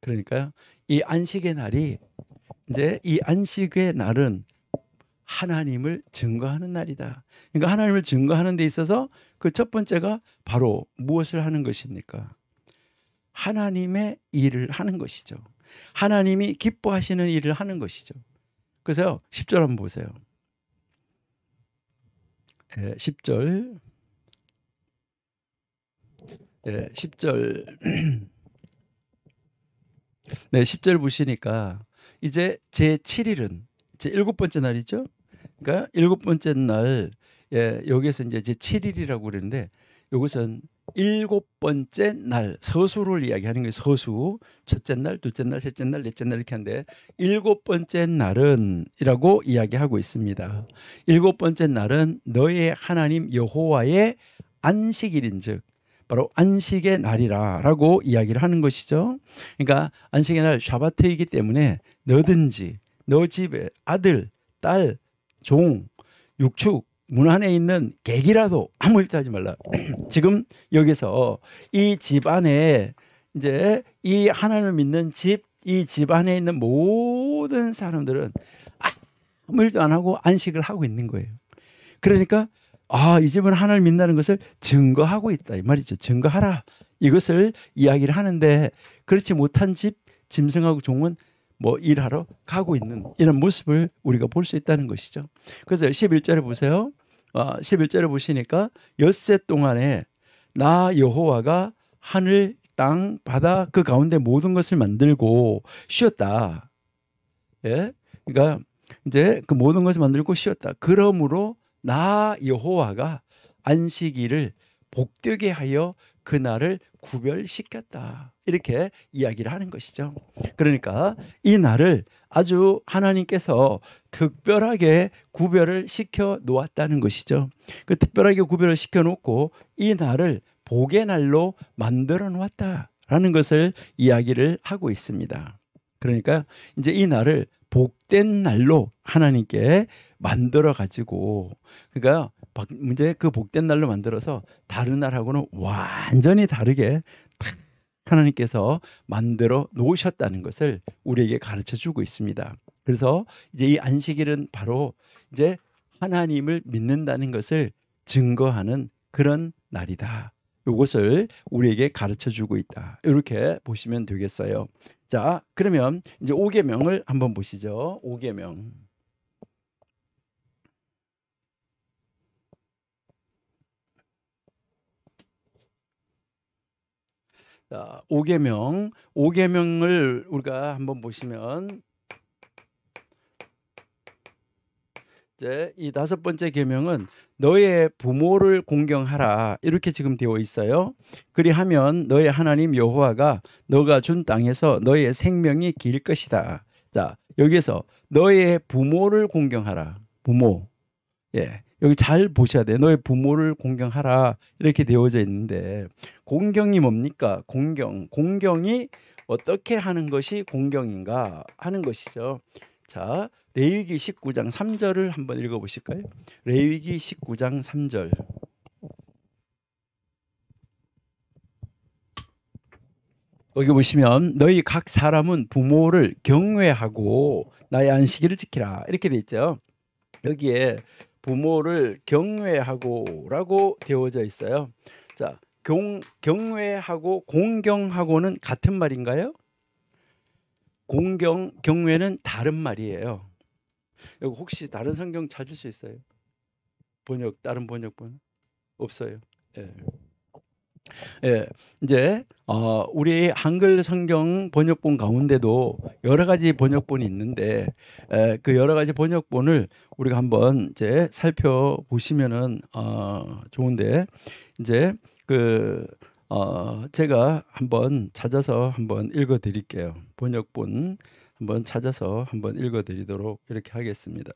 그러니까 이 안식의 날이 이제 이 안식의 날은 하나님을 증거하는 날이다. 그러니까 하나님을 증거하는 데 있어서 그 첫 번째가 바로 무엇을 하는 것입니까? 하나님의 일을 하는 것이죠. 하나님이 기뻐하시는 일을 하는 것이죠. 그래서 10절 한번 보세요. 10절 10절 네, 10절 보시니까 이제 제7일은 제 일곱 번째 날이죠. 그러니까 일곱 번째 날 여기서 이제 제7일이라고 그러는데 이것은 일곱 번째 날 서수를 이야기하는 거예요. 서수 첫째 날, 둘째 날, 셋째 날, 넷째 날 이렇게 하는데 일곱 번째 날은이라고 이야기하고 있습니다. 일곱 번째 날은 너의 하나님 여호와의 안식일인즉 바로 안식의 날이라라고 이야기를 하는 것이죠. 그러니까 안식의 날 샤바트이기 때문에 너든지 너 집에 아들, 딸, 종, 육축 문 안에 있는 객이라도 아무 일도 하지 말라. 지금 여기서 이 집 안에 이제 이 하나님을 믿는 이 집 안에 있는 모든 사람들은 아무 일도 안 하고 안식을 하고 있는 거예요. 그러니까 이 집은 하나님을 믿는다는 것을 증거하고 있다 이 말이죠. 증거하라 이것을 이야기를 하는데 그렇지 못한 집 짐승하고 종은 뭐 일하러 가고 있는 이런 모습을 우리가 볼 수 있다는 것이죠. 그래서 11절에 보세요. 11절에 보시니까 엿새 동안에 나 여호와가 하늘, 땅, 바다 그 가운데 모든 것을 만들고 쉬었다. 예? 그러니까 이제 그 모든 것을 만들고 쉬었다. 그러므로 나 여호와가 안식일을 복되게 하여 그날을 구별시켰다. 이렇게 이야기를 하는 것이죠. 그러니까 이 날을 아주 하나님께서 특별하게 구별을 시켜 놓았다는 것이죠. 그 특별하게 구별을 시켜 놓고 이 날을 복의 날로 만들어 놓았다라는 것을 이야기를 하고 있습니다. 그러니까 이제 이 날을 복된 날로 하나님께 만들어 가지고 그러니까 이제 그 복된 날로 만들어서 다른 날하고는 완전히 다르게 하나님께서 만들어 놓으셨다는 것을 우리에게 가르쳐 주고 있습니다. 그래서 이제 이 안식일은 바로 이제 하나님을 믿는다는 것을 증거하는 그런 날이다. 이것을 우리에게 가르쳐 주고 있다. 이렇게 보시면 되겠어요. 자, 그러면 이제 5계명을 한번 보시죠. 5계명. 자, 5계명을 우리가 한번 보시면 이제 이 다섯 번째 계명은 너의 부모를 공경하라 이렇게 지금 되어 있어요. 그리하면 너의 하나님 여호와가 너가 준 땅에서 너의 생명이 길 것이다. 자, 여기에서 너의 부모를 공경하라. 부모. 예. 여기 잘 보셔야 돼요. 너의 부모를 공경하라. 이렇게 되어져 있는데 공경이 뭡니까? 공경이 어떻게 하는 것이 공경인가 하는 것이죠. 자, 레위기 19장 3절을 한번 읽어 보실까요? 레위기 19장 3절. 여기 보시면 너희 각 사람은 부모를 경외하고 나의 안식일을 지키라. 이렇게 돼 있죠. 여기에 부모를 경외하고라고 되어져 있어요. 자, 경외하고 공경하고는 같은 말인가요? 경외는 다른 말이에요. 여기 혹시 다른 성경 찾을 수 있어요? 다른 번역본 없어요. 예. 예, 이제 우리 한글 성경 번역본 가운데도 여러 가지 번역본이 있는데 그 여러 가지 번역본을 우리가 한번 이제 살펴보시면은 좋은데 이제 제가 한번 찾아서 한번 읽어드릴게요. 번역본 한번 찾아서 한번 읽어드리도록 이렇게 하겠습니다.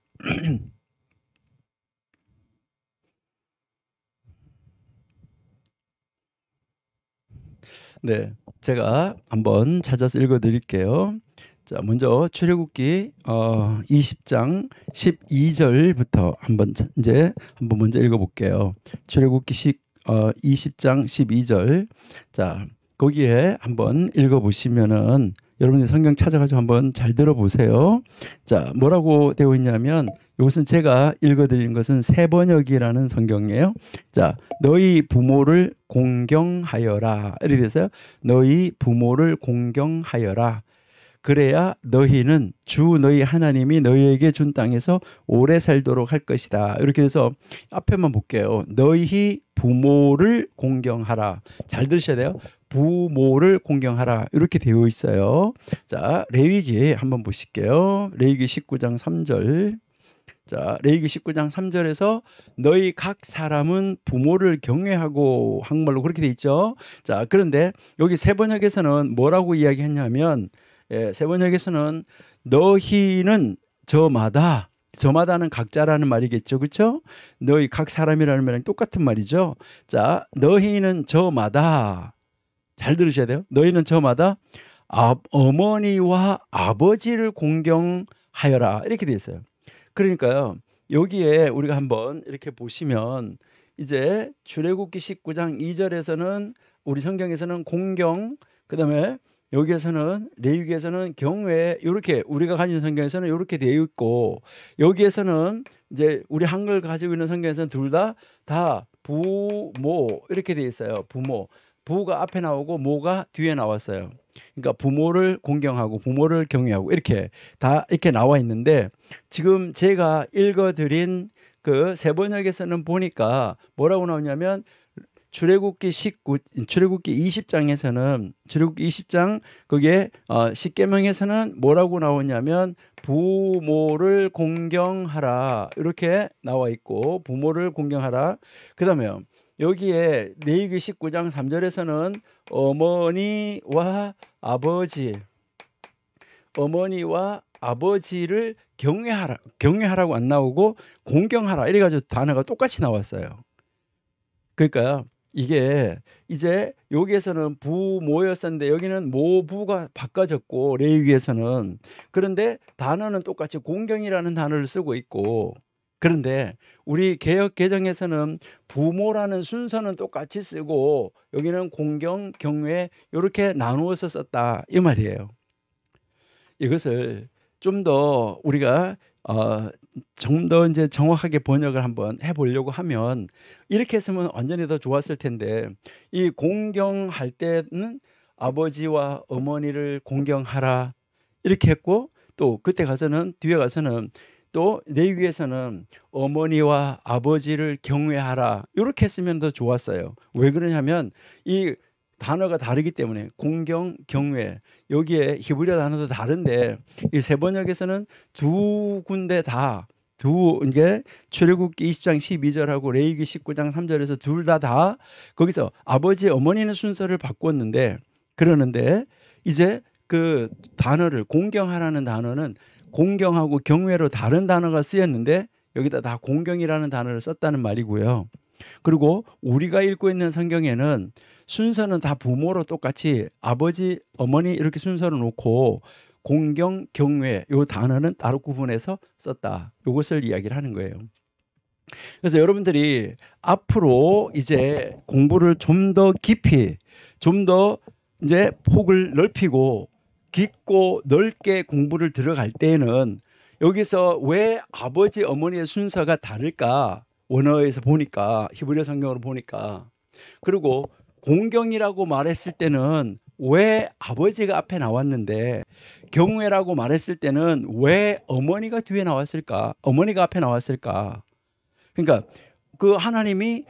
네, 제가 한번 찾아서 읽어드릴게요. 자, 먼저 출애굽기 20장 12절부터 한번 먼저 읽어볼게요. 출애굽기 20장 12절. 자, 거기에 한번 읽어보시면은 여러분들 성경 찾아가지고 한번 잘 들어보세요. 자, 뭐라고 되어 있냐면 이것은 제가 읽어드린 것은 새번역이라는 성경이에요. 자, 너희 부모를 공경하여라. 이렇게 돼서요. 너희 부모를 공경하여라. 그래야 너희는 주 너희 하나님이 너희에게 준 땅에서 오래 살도록 할 것이다. 이렇게 돼서 앞에만 볼게요. 너희 부모를 공경하라. 잘 들으셔야 돼요. 부모를 공경하라. 이렇게 되어 있어요. 자, 레위기 한번 보실게요. 레위기 19장 3절. 자, 레위기 19장 3절에서 너희 각 사람은 부모를 경외하고 한국말로 그렇게 돼 있죠. 자, 그런데 여기 새번역에서는 뭐라고 이야기했냐면 새번역에서는 너희는 저마다는 각자라는 말이겠죠. 그렇죠? 너희 각 사람이라는 말이랑 똑같은 말이죠. 자, 너희는 저마다 잘 들으셔야 돼요. 너희는 저마다 어머니와 아버지를 공경하여라. 이렇게 돼 있어요. 그러니까요. 여기에 우리가 한번 이렇게 보시면 이제 출애굽기 19장 2절에서는 우리 성경에서는 공경, 그다음에 여기에서는 레위기에서는 경외, 이렇게 우리가 가진 성경에서는 이렇게 되어 있고 여기에서는 이제 우리 한글 가지고 있는 성경에서는 둘 다 부모 이렇게 되어 있어요. 부가 앞에 나오고 모가 뒤에 나왔어요. 그러니까 부모를 공경하고 부모를 경외하고 이렇게 다 이렇게 나와 있는데 지금 제가 읽어드린 그 새번역에서는 보니까 뭐라고 나오냐면 출애굽기 20장에서는 출애굽기 20장 거기에 십계명에서는 뭐라고 나오냐면 부모를 공경하라 이렇게 나와 있고 부모를 공경하라. 그다음에 여기에 레위기 19장 3절에서는 어머니와 아버지를 경외하라고 안 나오고 공경하라 이래가지고 단어가 똑같이 나왔어요. 그러니까 이게 이제 여기에서는 부모였었는데 여기는 모부가 바꿔졌고 레위기에서는 그런데 단어는 똑같이 공경이라는 단어를 쓰고 있고 그런데 우리 개역 개정에서는 부모라는 순서는 똑같이 쓰고 여기는 공경, 경외 이렇게 나누어서 썼다 이 말이에요. 이것을 좀 더 우리가 좀 더 이제 정확하게 번역을 한번 해보려고 하면 이렇게 했으면 완전히 더 좋았을 텐데 이 공경할 때는 아버지와 어머니를 공경하라 이렇게 했고 또 그때 가서는 뒤에 가서는 또 레위기에서는 어머니와 아버지를 경외하라 이렇게 했으면 더 좋았어요. 왜 그러냐면 이 단어가 다르기 때문에 공경, 경외 여기에 히브리어 단어도 다른데 이 새번역에서는 두 군데 이게 출애굽기 20장 12절하고 레위기 19장 3절에서 둘 다 거기서 아버지 어머니는 순서를 바꿨는데 그러는데 이제 그 단어를 공경하라는 단어는 공경하고 경외로 다른 단어가 쓰였는데 여기다 다 공경이라는 단어를 썼다는 말이고요. 그리고 우리가 읽고 있는 성경에는 순서는 다 부모로 똑같이 아버지, 어머니 이렇게 순서를 놓고 공경, 경외 요 단어는 따로 구분해서 썼다. 이것을 이야기를 하는 거예요. 그래서 여러분들이 앞으로 이제 공부를 좀 더 깊이, 좀 더 이제 폭을 넓히고 깊고 넓게 공부를 들어갈 때에는 여기서 왜 아버지, 어머니의 순서가 다를까? 원어에서 보니까, 히브리어 성경으로 보니까. 그리고 공경이라고 말했을 때는 왜 아버지가 앞에 나왔는데 경외라고 말했을 때는 왜 어머니가 뒤에 나왔을까? 어머니가 앞에 나왔을까? 그러니까 그 하나님이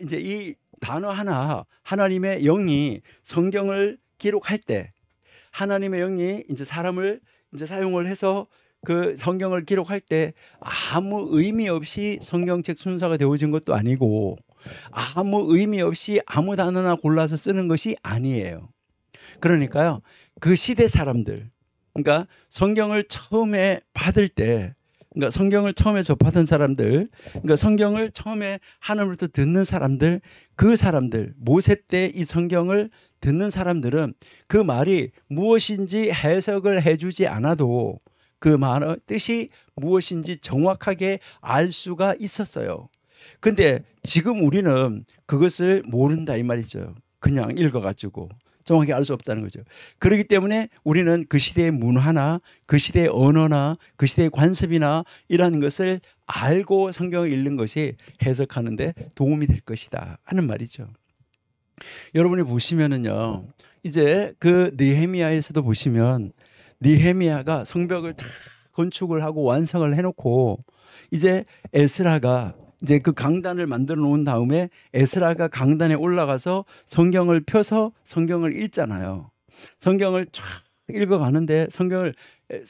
이제 이 단어 하나, 하나님의 영이 성경을 기록할 때 하나님의 영이 이제 사람을 이제 사용을 해서 그 성경을 기록할 때 아무 의미 없이 성경책 순서가 되어진 것도 아니고 아무 의미 없이 아무 단어나 골라서 쓰는 것이 아니에요. 그러니까요, 그 시대 사람들, 그러니까 성경을 처음에 받을 때, 그러니까 성경을 처음에 접하던 사람들, 그러니까 성경을 처음에 하나님으로부터 듣는 사람들, 그 사람들, 모세 때 이 성경을 듣는 사람들은 그 말이 무엇인지 해석을 해주지 않아도 그 말의 뜻이 무엇인지 정확하게 알 수가 있었어요. 근데 지금 우리는 그것을 모른다 이 말이죠. 그냥 읽어가지고 정확히 알 수 없다는 거죠. 그렇기 때문에 우리는 그 시대의 문화나 그 시대의 언어나 그 시대의 관습이나 이라는 것을 알고 성경을 읽는 것이 해석하는데 도움이 될 것이다 하는 말이죠. 여러분이 보시면은요, 이제 그 느헤미야에서도 보시면 느헤미야가 성벽을 다 건축을 하고 완성을 해놓고 이제 에스라가 이제 그 강단을 만들어 놓은 다음에 에스라가 강단에 올라가서 성경을 펴서 성경을 읽잖아요. 성경을 쫙 읽어가는데 성경을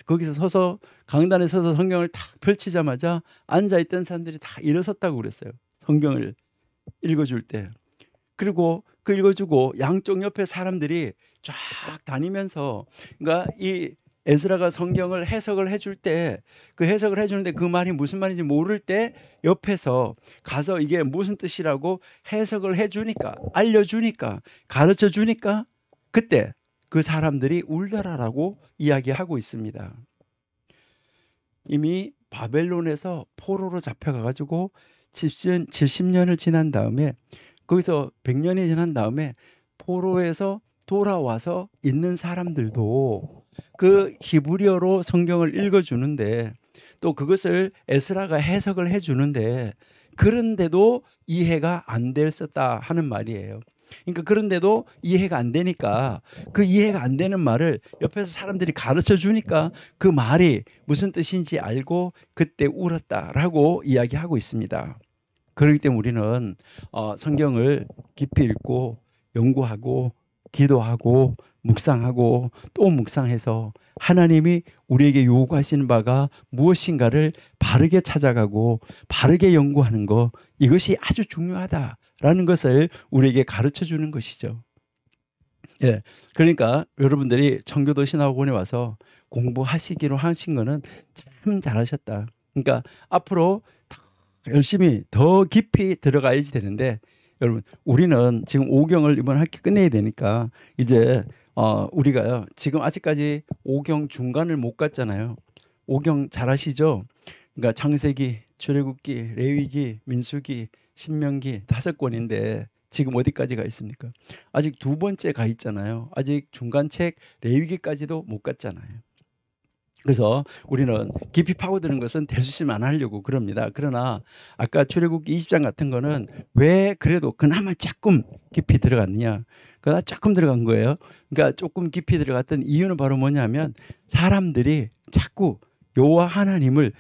거기서 서서 강단에 서서 성경을 탁 펼치자마자 앉아있던 사람들이 다 일어섰다고 그랬어요. 성경을 읽어줄 때. 그리고 그 읽어주고 양쪽 옆에 사람들이 쫙 다니면서, 그러니까 이 에스라가 성경을 해석을 해줄 때, 그 해석을 해주는데 그 말이 무슨 말인지 모를 때 옆에서 가서 이게 무슨 뜻이라고 해석을 해주니까, 알려주니까, 가르쳐주니까 그때 그 사람들이 울더라라고 이야기하고 있습니다. 이미 바벨론에서 포로로 잡혀가가지고 70년을 지난 다음에, 거기서 100년이 지난 다음에 포로에서 돌아와서 있는 사람들도 그 히브리어로 성경을 읽어주는데, 또 그것을 에스라가 해석을 해주는데, 그런데도 이해가 안 됐었다 하는 말이에요. 그러니까 그런데도 이해가 안 되니까 그 이해가 안 되는 말을 옆에서 사람들이 가르쳐 주니까 그 말이 무슨 뜻인지 알고 그때 울었다라고 이야기하고 있습니다. 그렇기 때문에 우리는 성경을 깊이 읽고 연구하고 기도하고 묵상하고 또 묵상해서 하나님이 우리에게 요구하시는 바가 무엇인가를 바르게 찾아가고 바르게 연구하는 것, 이것이 아주 중요하다라는 것을 우리에게 가르쳐 주는 것이죠. 예, 그러니까 여러분들이 청교도 신학원에 와서 공부하시기로 하신 거는 참 잘하셨다. 그러니까 앞으로 열심히 더 깊이 들어가야지 되는데, 여러분 우리는 지금 5경을 이번 학기 끝내야 되니까 이제 우리가요 지금 아직까지 5경 중간을 못 갔잖아요. 5경 잘 아시죠? 그러니까 창세기, 출애굽기, 레위기, 민수기, 신명기 5권인데 지금 어디까지 가 있습니까? 아직 2번째 가 있잖아요. 아직 중간책 레위기까지도 못 갔잖아요. 그래서 우리는 깊이 파고드는 것은 될 수 있으면 안 하려고 그럽니다. 그러나 아까 출애굽기 20장 같은 거는 왜 그래도 그나마 조금 깊이 들어갔느냐? 그러나 조금 들어간 거예요. 그러니까 조금 깊이 들어갔던 이유는 바로 뭐냐면 사람들이 자꾸 여호와 하나님을,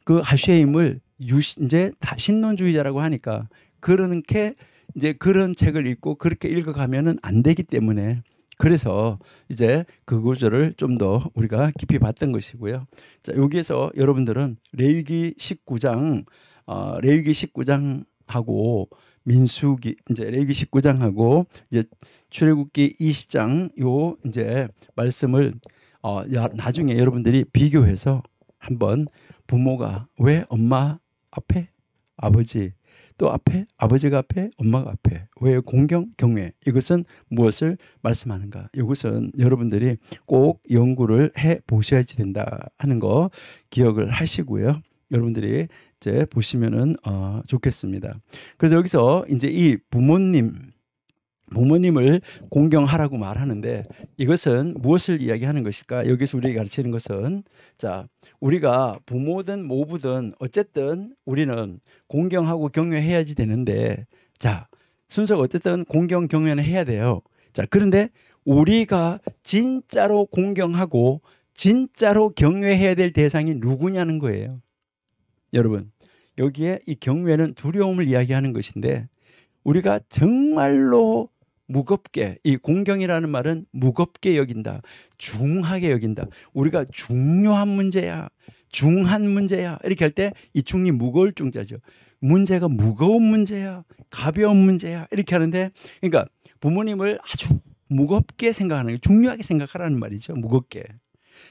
그 하쉐임을 이제 다 신론주의자라고 하니까 그렇게 이제 그런 책을 읽고 그렇게 읽어가면은 안 되기 때문에, 그래서 이제 그 구절을 좀 더 우리가 깊이 봤던 것이고요. 자, 여기에서 여러분들은 레위기 19장, 레위기 19장하고 민수기 이제 레위기 19장하고 이제 출애굽기 20장 요 이제 말씀을 나중에 여러분들이 비교해서 한번 부모가 왜 엄마 앞에 아버지 또 앞에 아버지가 앞에 엄마가 앞에 왜 공경 경외 이것은 무엇을 말씀하는가 이것은 여러분들이 꼭 연구를 해 보셔야지 된다 하는 거 기억을 하시고요. 여러분들이 이제 보시면은 좋겠습니다. 그래서 여기서 이제 이 부모님을 공경하라고 말하는데 이것은 무엇을 이야기하는 것일까? 여기서 우리에게 가르치는 것은 자, 우리가 부모든 모부든 어쨌든 우리는 공경하고 경외해야지 되는데 자, 순서가 어쨌든 공경 경외는 해야 돼요. 자, 그런데 우리가 진짜로 공경하고 진짜로 경외해야 될 대상이 누구냐는 거예요. 여러분, 여기에 이 경외는 두려움을 이야기하는 것인데 우리가 정말로 무겁게 이 공경이라는 말은 무겁게 여긴다. 중하게 여긴다. 우리가 중요한 문제야. 중한 문제야. 이렇게 할 때 이 중이 무거울 중자죠. 문제가 무거운 문제야. 가벼운 문제야. 이렇게 하는데 그러니까 부모님을 아주 무겁게 생각하는 게 중요하게 생각하라는 말이죠. 무겁게.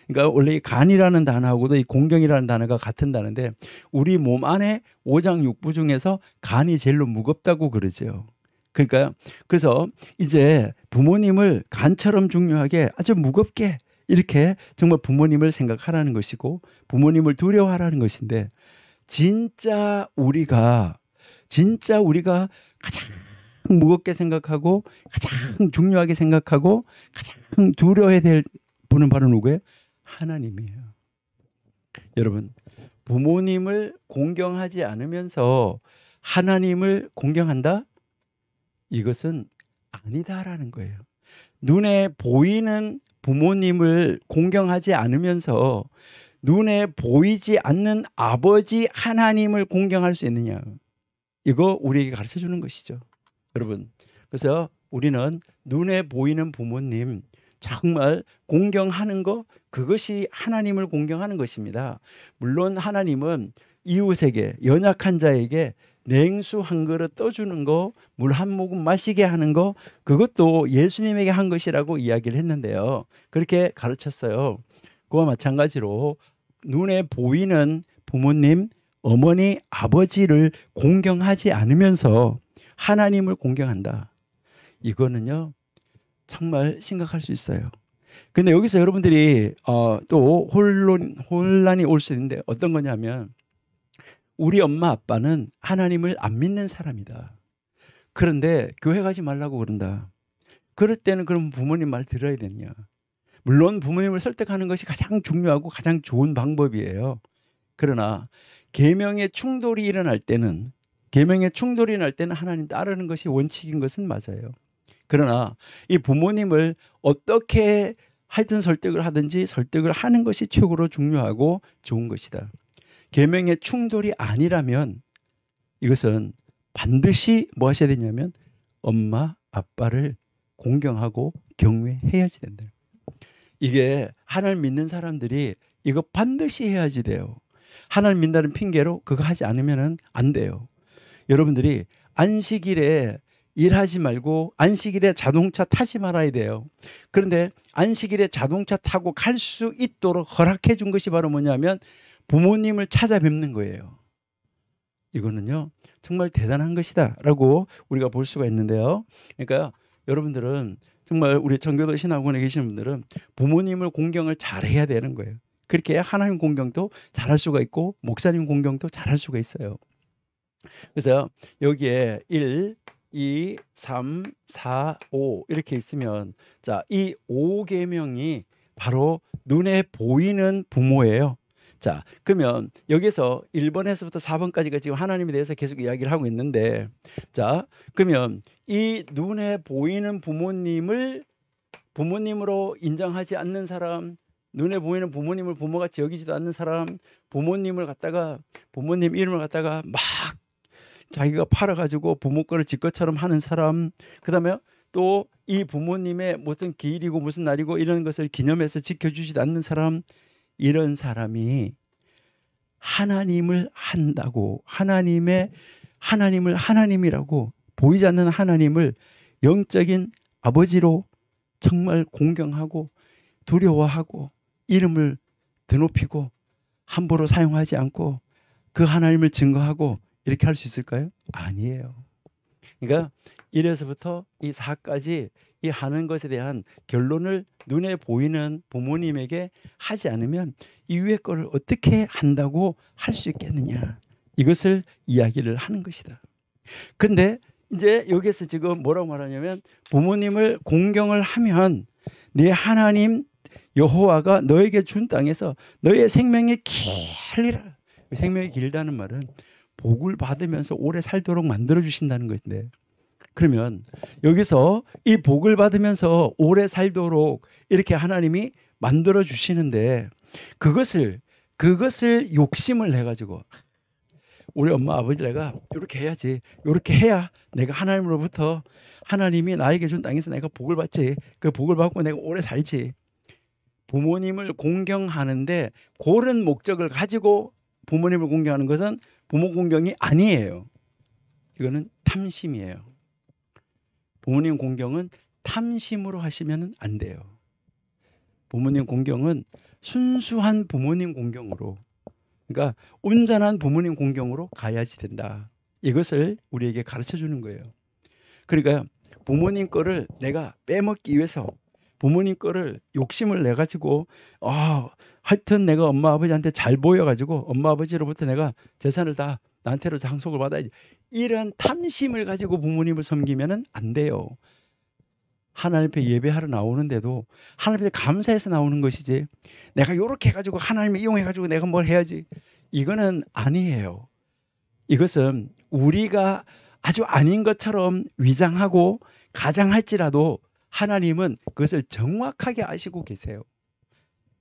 그러니까 원래 이 간이라는 단어하고도 이 공경이라는 단어가 같은 단어인데 우리 몸 안에 오장육부 중에서 간이 제일로 무겁다고 그러죠. 그러니까 그래서 이제 부모님을 간처럼 중요하게 아주 무겁게 이렇게 정말 부모님을 생각하라는 것이고 부모님을 두려워하라는 것인데 진짜 우리가 가장 무겁게 생각하고 가장 중요하게 생각하고 가장 두려워해야 될 분은 바로 누구예요? 하나님이에요. 여러분, 부모님을 공경하지 않으면서 하나님을 공경한다? 이것은 아니다라는 거예요. 눈에 보이는 부모님을 공경하지 않으면서 눈에 보이지 않는 아버지 하나님을 공경할 수 있느냐. 이거 우리에게 가르쳐 주는 것이죠. 여러분, 그래서 우리는 눈에 보이는 부모님 정말 공경하는 거 그것이 하나님을 공경하는 것입니다. 물론 하나님은 이웃에게 연약한 자에게 냉수 한 그릇 떠주는 거, 물 한 모금 마시게 하는 거 그것도 예수님에게 한 것이라고 이야기를 했는데요. 그렇게 가르쳤어요. 그와 마찬가지로 눈에 보이는 부모님, 어머니, 아버지를 공경하지 않으면서 하나님을 공경한다. 이거는요. 정말 심각할 수 있어요. 근데 여기서 여러분들이 또 혼란이 올 수 있는데 어떤 거냐면 우리 엄마 아빠는 하나님을 안 믿는 사람이다. 그런데 교회 가지 말라고 그런다. 그럴 때는 그럼 부모님 말 들어야 되냐? 물론 부모님을 설득하는 것이 가장 중요하고 가장 좋은 방법이에요. 그러나 계명의 충돌이 일어날 때는 하나님 따르는 것이 원칙인 것은 맞아요. 그러나 이 부모님을 어떻게 하여튼 설득을 하든지 설득을 하는 것이 최고로 중요하고 좋은 것이다. 계명의 충돌이 아니라면 이것은 반드시 뭐 하셔야 되냐면 엄마 아빠를 공경하고 경외해야지 된다. 이게 하나님 믿는 사람들이 이거 반드시 해야지 돼요. 하나님 믿는다는 핑계로 그거 하지 않으면 안 돼요. 여러분들이 안식일에 일하지 말고 안식일에 자동차 타지 말아야 돼요. 그런데 안식일에 자동차 타고 갈 수 있도록 허락해 준 것이 바로 뭐냐면 부모님을 찾아뵙는 거예요. 이거는요 정말 대단한 것이다 라고 우리가 볼 수가 있는데요. 그러니까 여러분들은 정말 우리 청교도 신학원에 계시는 분들은 부모님을 공경을 잘해야 되는 거예요. 그렇게 해야 하나님 공경도 잘할 수가 있고 목사님 공경도 잘할 수가 있어요. 그래서 여기에 1, 2, 3, 4, 5 이렇게 있으면 자, 이 5계명이 바로 눈에 보이는 부모예요. 자, 그러면 여기서 1번에서부터 4번까지가 지금 하나님에 대해서 계속 이야기를 하고 있는데 자, 그러면 이 눈에 보이는 부모님을 부모님으로 인정하지 않는 사람, 눈에 보이는 부모님을 부모같이 여기지도 않는 사람, 부모님 이름을 갖다가 막 자기가 팔아가지고 부모 거를 지 것처럼 하는 사람, 그 다음에 또 이 부모님의 무슨 기일이고 무슨 날이고 이런 것을 기념해서 지켜주지도 않는 사람, 이런 사람이 하나님을 한다고 하나님을 하나님이라고 보이지 않는 하나님을 영적인 아버지로 정말 공경하고 두려워하고 이름을 드높이고 함부로 사용하지 않고 그 하나님을 증거하고 이렇게 할 수 있을까요? 아니에요. 그러니까 1에서부터 이 4까지 이 하는 것에 대한 결론을 눈에 보이는 부모님에게 하지 않으면 이 위의 거를 어떻게 한다고 할 수 있겠느냐. 이것을 이야기를 하는 것이다. 근데 이제 여기서 지금 뭐라고 말하냐면 부모님을 공경을 하면 네 하나님 여호와가 너에게 준 땅에서 너의 생명이 길리라. 생명이 길다는 말은 복을 받으면서 오래 살도록 만들어 주신다는 것인데, 그러면 여기서 이 복을 받으면서 오래 살도록 이렇게 하나님이 만들어 주시는데 그것을 욕심을 내 가지고 우리 엄마 아버지 내가 이렇게 해야지, 이렇게 해야 내가 하나님으로부터 하나님이 나에게 준 땅에서 내가 복을 받지, 그 복을 받고 내가 오래 살지. 부모님을 공경하는데 그런 목적을 가지고 부모님을 공경하는 것은 부모 공경이 아니에요. 이거는 탐심이에요. 부모님 공경은 탐심으로 하시면 안 돼요. 부모님 공경은 순수한 부모님 공경으로, 그러니까 온전한 부모님 공경으로 가야지 된다. 이것을 우리에게 가르쳐 주는 거예요. 그러니까 부모님 거를 내가 빼먹기 위해서 부모님 거를 욕심을 내 가지고 하여튼 내가 엄마 아버지한테 잘 보여 가지고 엄마 아버지로부터 내가 재산을 다 나한테로 상속을 받아야지, 이런 탐심을 가지고 부모님을 섬기면은 안 돼요. 하나님 앞에 예배하러 나오는데도 하나님 앞에 감사해서 나오는 것이지 내가 이렇게 해가지고 하나님을 이용해가지고 내가 뭘 해야지, 이거는 아니에요. 이것은 우리가 아주 아닌 것처럼 위장하고 가장할지라도 하나님은 그것을 정확하게 아시고 계세요.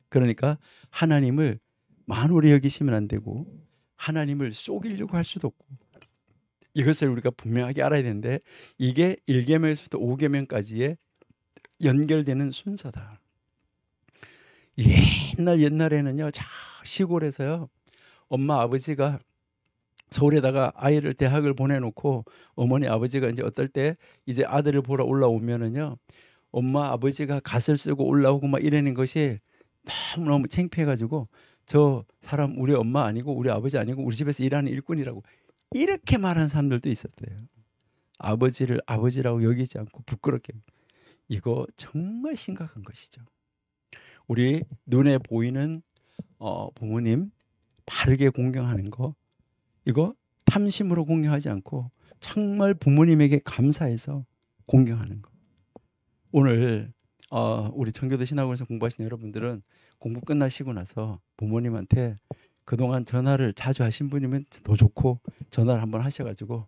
그러니까 하나님을 만홀히 여기시면 안 되고 하나님을 속이려고 할 수도 없고, 이것을 우리가 분명하게 알아야 되는데 이게 1계명에서부터 5계명까지의 연결되는 순서다. 옛날에는요, 시골에서요, 엄마 아버지가 서울에다가 아이를 대학을 보내놓고 어머니 아버지가 이제 어떨 때 이제 아들을 보러 올라오면은요, 엄마 아버지가 갓을 쓰고 올라오고 막 이러는 것이 너무너무 창피해가지고 저 사람 우리 엄마 아니고 우리 아버지 아니고 우리 집에서 일하는 일꾼이라고 이렇게 말하는 사람들도 있었대요. 아버지를 아버지라고 여기지 않고 부끄럽게. 이거 정말 심각한 것이죠. 우리 눈에 보이는 부모님 바르게 공경하는 거, 이거 탐심으로 공경하지 않고 정말 부모님에게 감사해서 공경하는 거. 오늘 우리 청교도 신학원에서 공부하신 여러분들은 공부 끝나시고 나서 부모님한테 그동안 전화를 자주 하신 분이면 더 좋고 전화를 한번 하셔가지고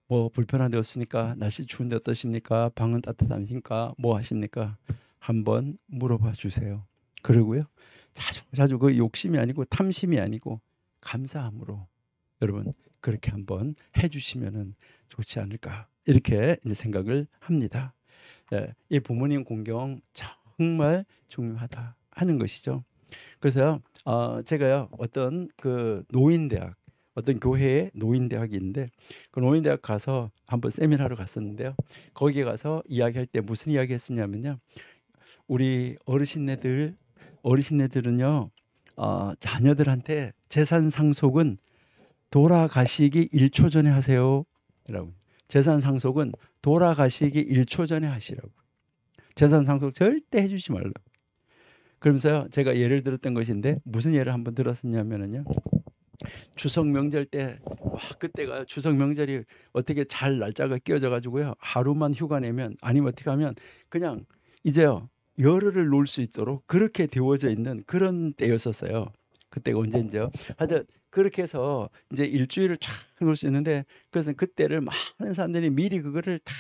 뭐 불편한 데 없으니까, 날씨 추운데 어떠십니까, 방은 따뜻하십니까, 뭐 하십니까, 한번 물어봐 주세요. 그러고요, 자주 그 욕심이 아니고 탐심이 아니고 감사함으로 여러분 그렇게 한번 해주시면은 좋지 않을까, 이렇게 이제 생각을 합니다. 이 부모님 공경 정말 중요하다 하는 것이죠. 그래서 제가요, 어떤 그 노인대학, 어떤 교회의 노인대학이 있는데 그 노인대학 가서 한번 세미나를 갔었는데요. 거기에 가서 이야기할 때 무슨 이야기 했었냐면요, 우리 어르신네들은요, 자녀들한테 재산 상속은 돌아가시기 1초 전에 하세요 라고. 재산 상속은 돌아가시기 1초 전에 하시라고. 재산 상속 절대 해주지 말라고. 그러면서 제가 예를 들었던 것인데 무슨 예를 한번 들었었냐면요, 추석 명절 때, 그때가 추석 명절이 어떻게 잘 날짜가 끼어져 가지고요, 하루만 휴가 내면, 아니면 어떻게 하면 그냥 이제요 열흘을 놀 수 있도록 그렇게 되어져 있는 그런 때였었어요. 그때가 언제인지요. 하여튼 그렇게 해서 이제 일주일을 쫙 놀 수 있는데, 그래서 그때를 많은 사람들이 미리 그거를 다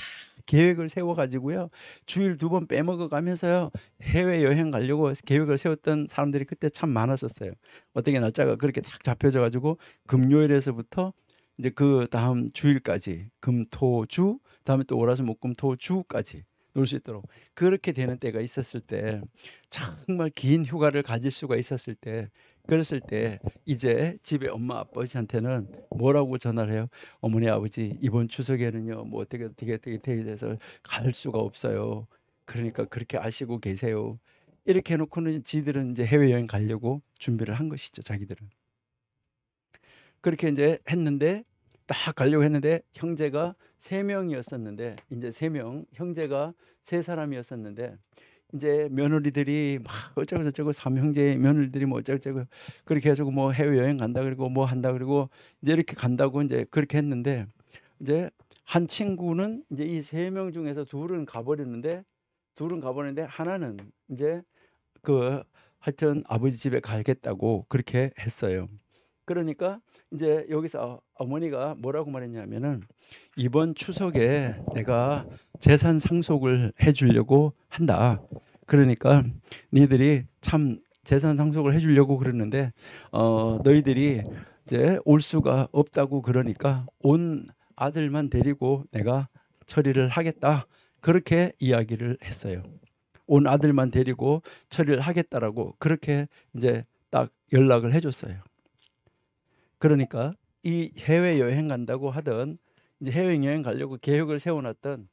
계획을 세워가지고요, 주일 2번 빼먹어 가면서요 해외 여행 가려고 계획을 세웠던 사람들이 그때 참 많았었어요. 어떻게 날짜가 그렇게 딱 잡혀져 가지고 금요일에서부터 이제 그 다음 주일까지, 금토주, 다음에 또 월화수목금토주까지 놀 수 있도록 그렇게 되는 때가 있었을 때, 정말 긴 휴가를 가질 수가 있었을 때, 그랬을 때 이제 집에 엄마 아버지한테는 뭐라고 전화를 해요? 어머니 아버지 이번 추석에는요 뭐 어떻게 돼서 갈 수가 없어요. 그러니까 그렇게 아시고 계세요. 이렇게 해놓고는 지들은 이제 해외여행 가려고 준비를 한 것이죠. 자기들은 그렇게 이제 했는데, 딱 가려고 했는데 형제가 3명이었었는데, 이제 3명 형제가 3사람이었었는데, 이제 며느리들이 막 어쩌고 저쩌고, 삼형제 며느리들이 뭐 어쩌고 저쩌고 그렇게 해가지고 뭐 해외여행 간다 그러고 뭐 한다 그러고 이제 이렇게 간다고 이제 그렇게 했는데, 이제 한 친구는 이제 이 3명 중에서 둘은 가버렸는데 하나는 이제 그 하여튼 아버지 집에 가야겠다고 그렇게 했어요. 그러니까 이제 여기서 어머니가 뭐라고 말했냐면은, 이번 추석에 내가 재산 상속을 해주려고 한다. 그러니까 니들이 참 재산 상속을 해주려고 그러는데 너희들이 이제 올 수가 없다고, 그러니까 온 아들만 데리고 내가 처리를 하겠다. 그렇게 이야기를 했어요. 온 아들만 데리고 처리를 하겠다라고 그렇게 이제 딱 연락을 해줬어요. 그러니까 이 해외 여행 간다고 하던, 이제 해외 여행 가려고 계획을 세워놨던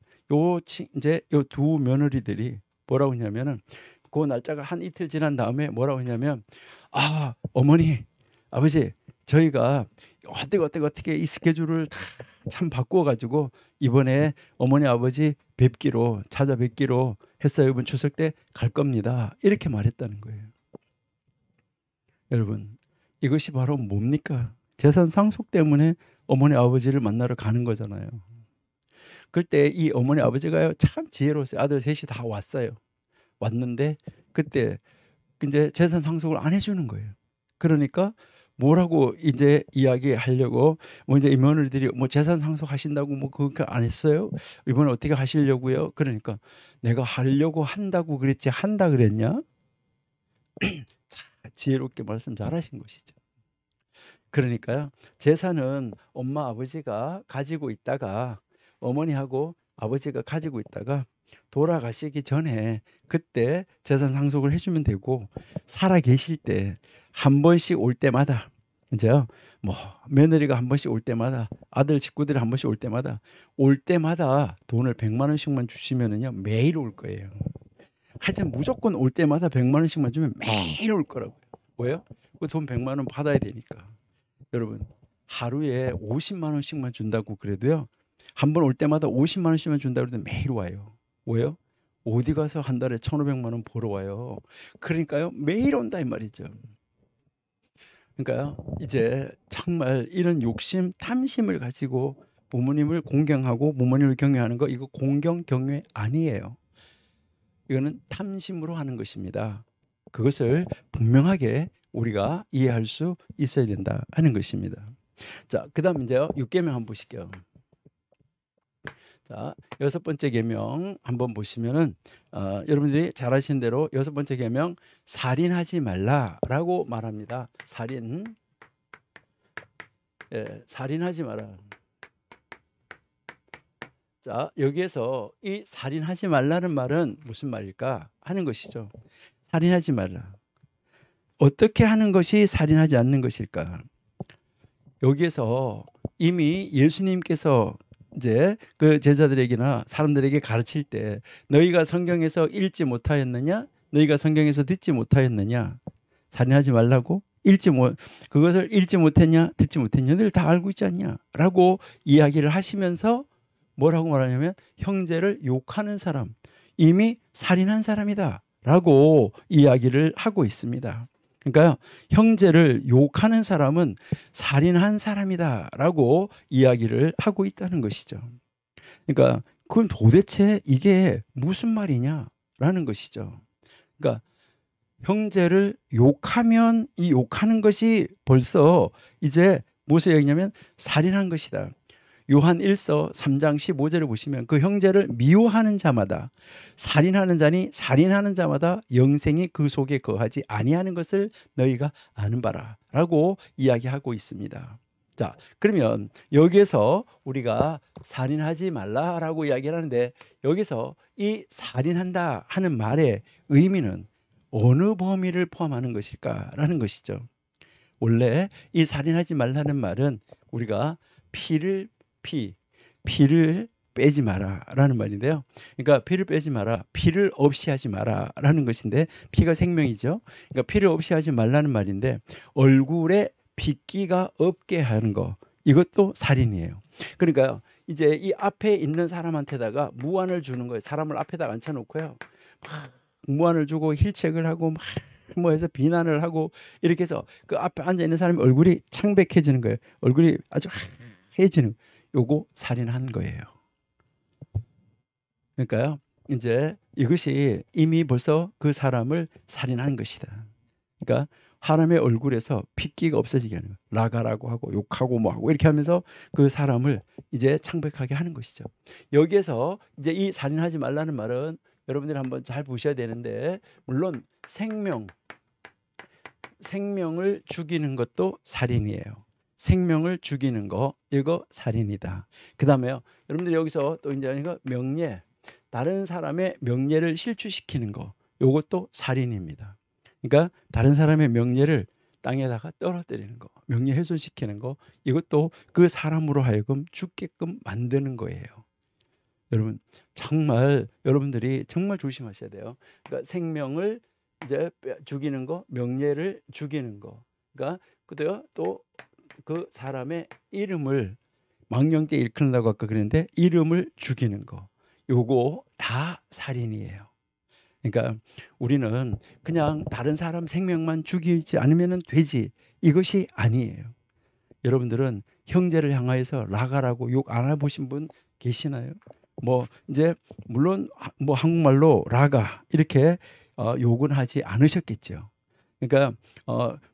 이제 요 두 며느리들이 뭐라고 했냐면은, 그 날짜가 한 이틀 지난 다음에 뭐라고 했냐면, 아 어머니 아버지 저희가 어떻게 이 스케줄을 다 참 바꾸어 가지고 이번에 어머니 아버지 찾아뵙기로 했어요. 이번 추석 때 갈 겁니다. 이렇게 말했다는 거예요. 여러분, 이것이 바로 뭡니까? 재산 상속 때문에 어머니 아버지를 만나러 가는 거잖아요. 그때 이 어머니 아버지가요 참 지혜로웠어요. 아들 셋이 다 왔는데 그때 이제 재산 상속을 안 해주는 거예요. 그러니까 뭐라고 이제 이야기하려고, 뭐 이제 이 며느리들이 뭐 재산 상속하신다고 뭐 그렇게 안 했어요? 이번에 어떻게 하시려고요? 그러니까 내가 하려고 한다고 그랬지 한다 그랬냐? 지혜롭게 말씀 잘하신 것이죠. 그러니까요, 재산은 엄마 아버지가 가지고 있다가, 어머니하고 아버지가 가지고 있다가 돌아가시기 전에 그때 재산 상속을 해주면 되고, 살아 계실 때 한 번씩 올 때마다, 이제요 뭐 며느리가 한 번씩 올 때마다, 아들 식구들이 한 번씩 올 때마다 돈을 100만 원씩만 주시면은요 매일 올 거예요. 하여튼 무조건 올 때마다 100만 원씩만 주면 매일 올 거라고요. 왜요? 그 돈 100만 원 받아야 되니까. 여러분, 하루에 50만 원씩만 준다고 그래도요, 한 번 올 때마다 50만 원씩만 준다고 그래도 매일 와요. 왜요? 어디 가서 한 달에 1,500만 원 벌어 와요. 그러니까요 매일 온다 이 말이죠. 그러니까요 이제 정말 이런 욕심, 탐심을 가지고 부모님을 공경하고 부모님을 경외하는 거, 이거 공경 경외 아니에요. 이거는 탐심으로 하는 것입니다. 그것을 분명하게 우리가 이해할 수 있어야 된다 하는 것입니다. 자, 그다음 이제요 6계명 한번 보실게요. 자, 6번째 계명 한번 보시면은 여러분들이 잘 아시는 대로 6번째 계명, 살인하지 말라라고 말합니다. 살인하지 마라. 자, 여기에서 이 살인하지 말라는 말은 무슨 말일까 하는 것이죠. 살인하지 말라. 어떻게 하는 것이 살인하지 않는 것일까? 여기에서 이미 예수님께서 이제 그 제자들에게나 사람들에게 가르칠 때, 너희가 성경에서 읽지 못하였느냐? 너희가 성경에서 듣지 못하였느냐? 살인하지 말라고? 그것을 읽지 못했냐? 듣지 못했냐? 너희들 다 알고 있지 않냐? 라고 이야기를 하시면서 뭐라고 말하냐면, 형제를 욕하는 사람, 이미 살인한 사람이다 라고 이야기를 하고 있습니다. 그러니까 형제를 욕하는 사람은 살인한 사람이다 라고 이야기를 하고 있다는 것이죠. 그러니까 그럼 도대체 이게 무슨 말이냐라는 것이죠. 그러니까 형제를 욕하면 이 욕하는 것이 벌써 이제 무엇을 얘기냐면 살인한 것이다. 요한 1서 3장 15절을 보시면, 그 형제를 미워하는 자마다, 살인하는 자니 살인하는 자마다 영생이 그 속에 거하지 아니하는 것을 너희가 아는 바라 라고 이야기하고 있습니다. 자, 그러면 여기에서 우리가 살인하지 말라라고 이야기를 하는데 여기서 이 살인한다 하는 말의 의미는 어느 범위를 포함하는 것일까라는 것이죠. 원래 이 살인하지 말라는 말은 우리가 피를 빼지 마라라는 말인데요. 그러니까 피를 빼지 마라, 피를 없이 하지 마라라는 것인데 피가 생명이죠. 그러니까 피를 없이 하지 말라는 말인데 얼굴에 핏기가 없게 하는 거 이것도 살인이에요. 그러니까 이제 이 앞에 있는 사람한테다가 무안을 주는 거예요. 사람을 앞에다 앉혀놓고요. 막 무안을 주고 힐책을 하고 막 뭐 해서 비난을 하고 이렇게 해서 그 앞에 앉아 있는 사람의 얼굴이 창백해지는 거예요. 얼굴이 아주 하얘지는 요거 살인한 거예요. 그러니까요. 이제 이것이 이미 벌써 그 사람을 살인한 것이다. 그러니까 사람의 얼굴에서 핏기가 없어지게 하는 거예요. 라가라고 하고 욕하고 뭐하고 이렇게 하면서 그 사람을 이제 창백하게 하는 것이죠. 여기에서 이제 이 살인하지 말라는 말은 여러분들이 한번 잘 보셔야 되는데 물론 생명을 죽이는 것도 살인이에요. 생명을 죽이는 거 이거 살인이다. 그다음에요. 여러분들 여기서 또 이제 명예, 다른 사람의 명예를 실추시키는 거 이것도 살인입니다. 그러니까 다른 사람의 명예를 땅에다가 떨어뜨리는 거, 명예 훼손시키는 거 이것도 그 사람으로 하여금 죽게끔 만드는 거예요. 여러분 정말 여러분들이 정말 조심하셔야 돼요. 그러니까 생명을 이제 죽이는 거, 명예를 죽이는 거, 그러니까 또 그 사람의 이름을 망령되이 일컫는다고 아까 그랬는데 이름을 죽이는 거, 요거 다 살인이에요. 그러니까 우리는 그냥 다른 사람 생명만 죽이지 않으면 되지 이것이 아니에요. 여러분들은 형제를 향하여서 라가라고 욕 안 해보신 분 계시나요? 뭐 이제 물론 뭐 한국말로 라가 이렇게 욕은 하지 않으셨겠죠. 그러니까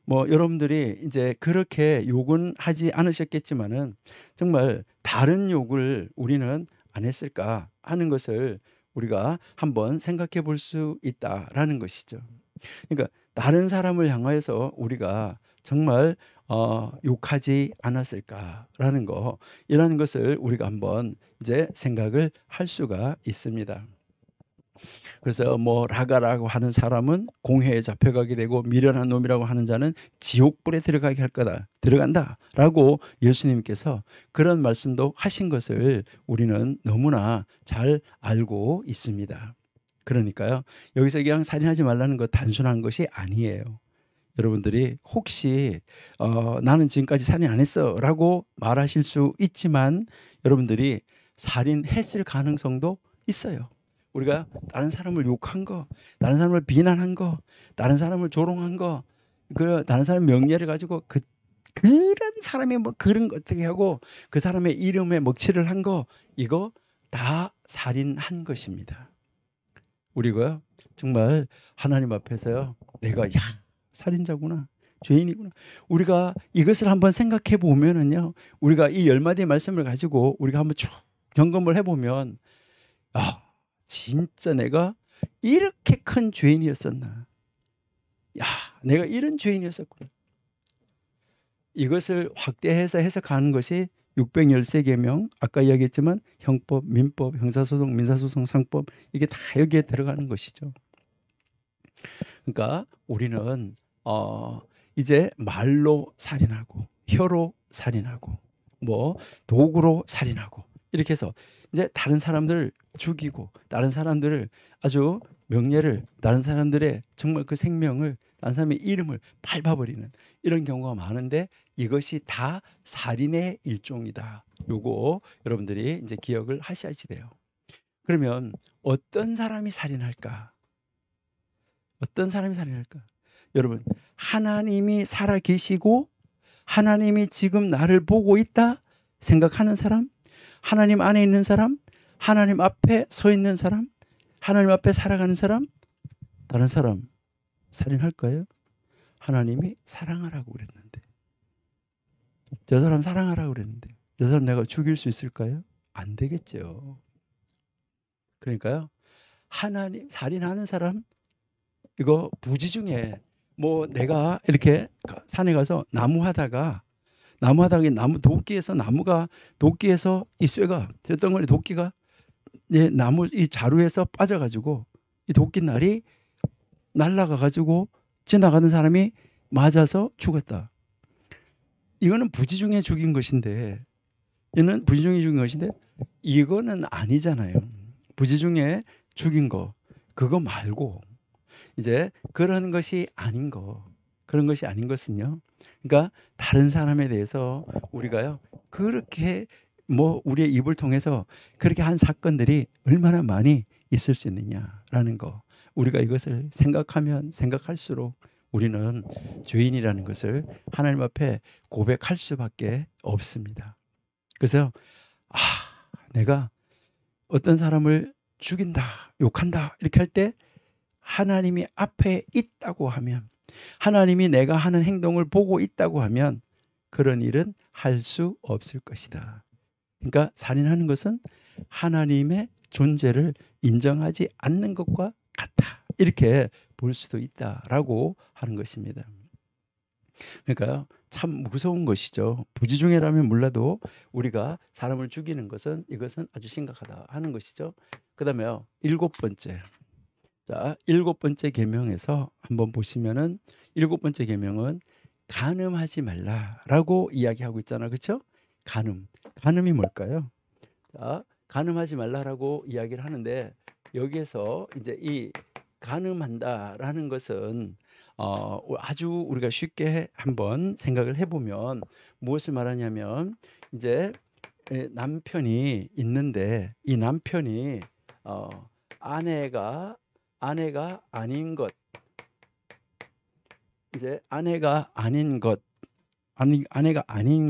뭐 여러분들이 이제 그렇게 욕은 하지 않으셨겠지만은 정말 다른 욕을 우리는 안 했을까 하는 것을 우리가 한번 생각해 볼 수 있다라는 것이죠. 그러니까 다른 사람을 향하여서 우리가 정말 욕하지 않았을까라는 거 이런 것을 우리가 한번 이제 생각을 할 수가 있습니다. 그래서 뭐 라가라고 하는 사람은 공회에 잡혀가게 되고 미련한 놈이라고 하는 자는 지옥불에 들어가게 할 거다. 들어간다라고 예수님께서 그런 말씀도 하신 것을 우리는 너무나 잘 알고 있습니다. 그러니까요. 여기서 그냥 살인하지 말라는 것 단순한 것이 아니에요. 여러분들이 혹시 나는 지금까지 살인 안 했어라고 말하실 수 있지만 여러분들이 살인했을 가능성도 있어요. 우리가 다른 사람을 욕한 거, 다른 사람을 비난한 거, 다른 사람을 조롱한 거, 그 다른 사람 명예를 가지고 그런 사람이 뭐 그런 거 어떻게 하고 그 사람의 이름에 먹칠을 한 거 이거 다 살인한 것입니다. 우리가 정말 하나님 앞에서요, 내가 살인자구나, 죄인이구나. 우리가 이것을 한번 생각해 보면은요, 우리가 이 10마디의 말씀을 가지고 우리가 한번 쭉 점검을 해보면 진짜 내가 이렇게 큰 죄인이었었나? 내가 이런 죄인이었었구나. 이것을 확대해서 해석하는 것이 613계명, 아까 이야기했지만 형법, 민법, 형사소송, 민사소송, 상법 이게 다 여기에 들어가는 것이죠. 그러니까 우리는 이제 말로 살인하고 혀로 살인하고 뭐 도구로 살인하고 이렇게 해서 이제 다른 사람들을 죽이고 다른 사람들을 아주 명예를, 다른 사람들의 정말 그 생명을, 다른 사람의 이름을 밟아버리는 이런 경우가 많은데 이것이 다 살인의 일종이다. 요거 여러분들이 이제 기억을 하셔야지 돼요. 그러면 어떤 사람이 살인할까? 어떤 사람이 살인할까? 여러분, 하나님이 살아 계시고 하나님이 지금 나를 보고 있다 생각하는 사람, 하나님 안에 있는 사람, 하나님 앞에 서 있는 사람, 하나님 앞에 살아가는 사람, 다른 사람 살인할까요? 하나님이 사랑하라고 그랬는데, 저 사람 사랑하라고 그랬는데 저 사람 내가 죽일 수 있을까요? 안 되겠죠. 그러니까요, 하나님 살인하는 사람 이거 부지 중에 뭐 내가 이렇게 산에 가서 나무 하다가 나무 하다가 나무 도끼에서 도끼에서 이 쇠가 쇳덩어리 도끼가 나무 이 자루에서 빠져가지고 이 도끼날이 날아가가지고 지나가는 사람이 맞아서 죽었다. 이거는 부지 중에 죽인 것인데, 이는 부지 중에 죽인 것인데 이거는 아니잖아요. 부지 중에 죽인 거 그거 말고 이제 그런 것이 아닌 거, 그런 것이 아닌 것은요. 그러니까 다른 사람에 대해서 우리가요 그렇게 우리의 입을 통해서 그렇게 한 사건들이 얼마나 많이 있을 수 있느냐라는 거, 우리가 이것을 생각하면 생각할수록 우리는 죄인이라는 것을 하나님 앞에 고백할 수밖에 없습니다. 그래서 내가 어떤 사람을 죽인다, 욕한다 이렇게 할 때 하나님이 앞에 있다고 하면, 하나님이 내가 하는 행동을 보고 있다고 하면 그런 일은 할 수 없을 것이다. 그러니까 살인하는 것은 하나님의 존재를 인정하지 않는 것과 같다, 이렇게 볼 수도 있다라고 하는 것입니다. 그러니까 참 무서운 것이죠. 부지중해라면 몰라도 우리가 사람을 죽이는 것은 이것은 아주 심각하다 하는 것이죠. 그다음에요, 일곱 번째. 자, 일곱 번째 계명에서 한번 보시면은 일곱 번째 계명은 간음하지 말라라고 이야기하고 있잖아, 그렇죠? 간음이 뭘까요? 자, 간음하지 말라라고 이야기를 하는데 여기에서 이제 이 간음한다라는 것은 아주 우리가 쉽게 한번 생각을 해보면 무엇을 말하냐면 이제 남편이 있는데 이 남편이 아내가 아닌 것, 이제 아내가 아닌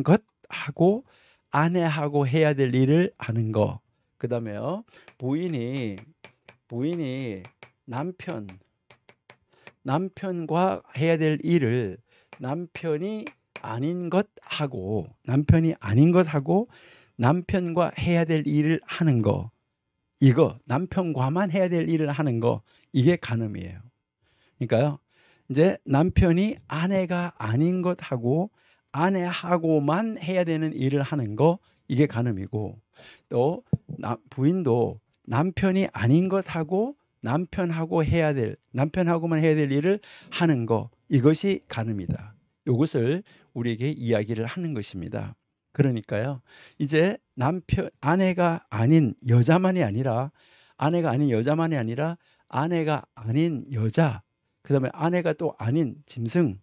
것하고 아내하고 해야 될 일을 하는 거. 그다음에요, 부인이 남편과 해야 될 일을 남편이 아닌 것하고 남편과 해야 될 일을 하는 거, 이거 남편과만 해야 될 일을 하는 거, 이게 간음이에요. 그러니까요, 이제 남편이 아내가 아닌 것하고 아내하고만 해야 되는 일을 하는 거, 이게 간음이고, 또 부인도 남편이 아닌 것하고 남편하고만 해야 될 일을 하는 거, 이것이 간음이다. 이것을 우리에게 이야기를 하는 것입니다. 그러니까요, 이제 아내가 아닌 여자만이 아니라 아내가 아닌 여자, 그다음에 아내가 또 아닌 짐승,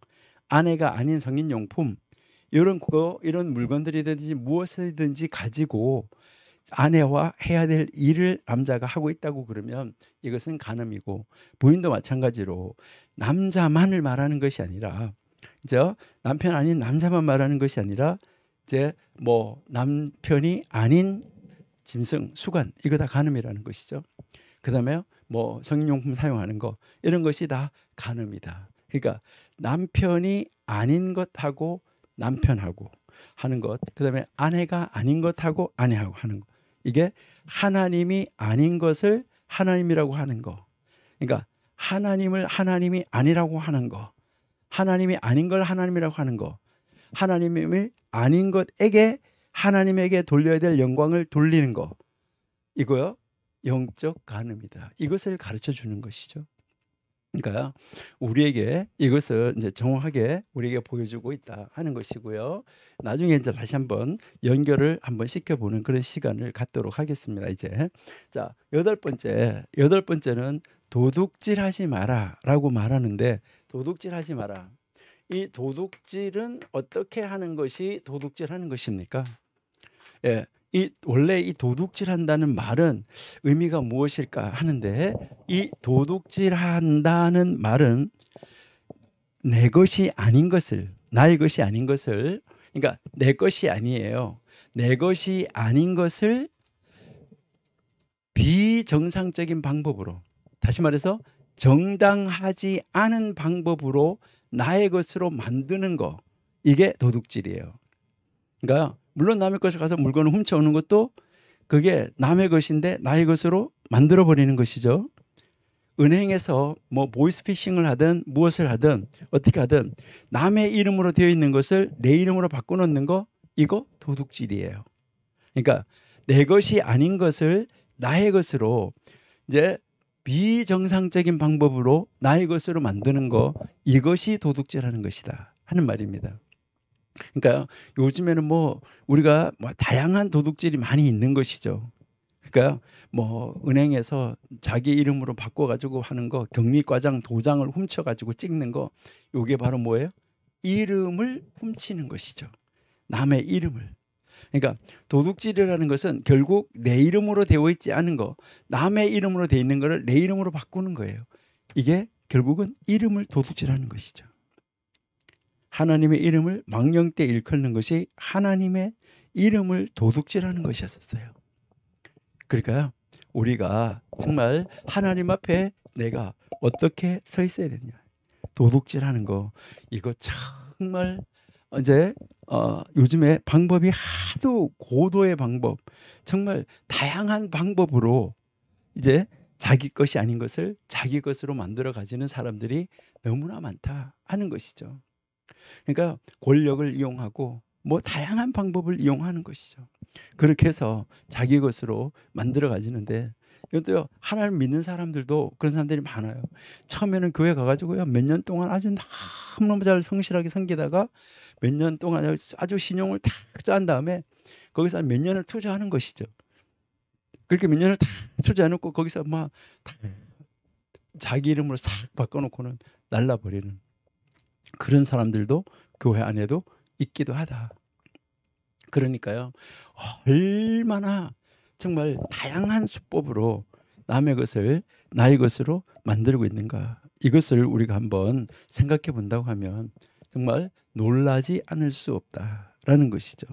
아내가 아닌 성인용품, 이런 물건들이든지 무엇이든지 가지고 아내와 해야 될 일을 남자가 하고 있다고 그러면 이것은 간음이고, 부인도 마찬가지로 남자만을 말하는 것이 아니라, 남편 아닌 남자만 말하는 것이 아니라 이제 남편이 아닌 짐승, 수간, 이거 다 간음이라는 것이죠. 그다음에 성인용품 사용하는 거, 이런 것이 다 간음이다. 그러니까 남편이 아닌 것하고 남편하고 하는 것, 그다음에 아내가 아닌 것하고 아내하고 하는 것, 이게 하나님이 아닌 것을 하나님이라고 하는 거. 그러니까 하나님을 하나님이 아니라고 하는 거, 하나님이 아닌 걸 하나님이라고 하는 거, 하나님이 아닌 것에게 하나님에게 돌려야 될 영광을 돌리는 거, 이거요 영적 간음이다. 이것을 가르쳐 주는 것이죠. 그러니까 우리에게 이것을 이제 정확하게 우리에게 보여주고 있다 하는 것이고요. 나중에 이제 다시 한번 연결을 한번 시켜보는 그런 시간을 갖도록 하겠습니다. 이제 자, 여덟 번째는 도둑질하지 마라라고 말하는데, 도둑질하지 마라. 이 도둑질은 어떻게 하는 것이 도둑질하는 것입니까? 예. 원래 이 도둑질한다는 말은 의미가 무엇일까 하는데, 이 도둑질한다는 말은 내 것이 아닌 것을, 나의 것이 아닌 것을, 그러니까 내 것이 아니에요. 내 것이 아닌 것을 비정상적인 방법으로, 다시 말해서 정당하지 않은 방법으로 나의 것으로 만드는 거, 이게 도둑질이에요. 그러니까 물론 남의 것을 가서 물건을 훔쳐오는 것도 그게 남의 것인데 나의 것으로 만들어버리는 것이죠. 은행에서 뭐 보이스피싱을 하든 무엇을 하든 어떻게 하든 남의 이름으로 되어 있는 것을 내 이름으로 바꿔놓는 거, 이거 도둑질이에요. 그러니까 내 것이 아닌 것을 나의 것으로, 이제 비정상적인 방법으로 나의 것으로 만드는 거, 이것이 도둑질하는 것이다 하는 말입니다. 그러니까 요즘에는 뭐 우리가 뭐 다양한 도둑질이 많이 있는 것이죠. 그러니까 뭐 은행에서 자기 이름으로 바꿔가지고 하는 거, 격리과장 도장을 훔쳐가지고 찍는 거, 이게 바로 뭐예요? 이름을 훔치는 것이죠. 남의 이름을. 그러니까 도둑질이라는 것은 결국 내 이름으로 되어 있지 않은 거, 남의 이름으로 되어 있는 거를 내 이름으로 바꾸는 거예요. 이게 결국은 이름을 도둑질하는 것이죠. 하나님의 이름을 망령때 일컫는 것이 하나님의 이름을 도둑질하는 것이었어요. 그러니까요, 우리가 정말 하나님 앞에 내가 어떻게 서 있어야 되냐, 도둑질하는 거, 이거 정말 이제 요즘에 방법이 하도 고도의 방법, 정말 다양한 방법으로 이제 자기 것이 아닌 것을 자기 것으로 만들어 가지는 사람들이 너무나 많다 하는 것이죠. 그러니까 권력을 이용하고 뭐 다양한 방법을 이용하는 것이죠. 그렇게 해서 자기 것으로 만들어 가지는데, 이것도요, 하나님 믿는 사람들도 그런 사람들이 많아요. 처음에는 교회 가가지고요, 몇 년 동안 아주 너무너무 잘 성실하게 섬기다가 몇 년 동안 아주 신용을 탁 쌓은 다음에 거기서 몇 년을 투자하는 것이죠. 그렇게 몇 년을 탁 투자해놓고 거기서 막 자기 이름으로 싹 바꿔놓고는 날라버리는 그런 사람들도 교회 안에도 있기도 하다. 그러니까요, 얼마나 정말 다양한 수법으로 남의 것을 나의 것으로 만들고 있는가, 이것을 우리가 한번 생각해 본다고 하면 정말 놀라지 않을 수 없다라는 것이죠.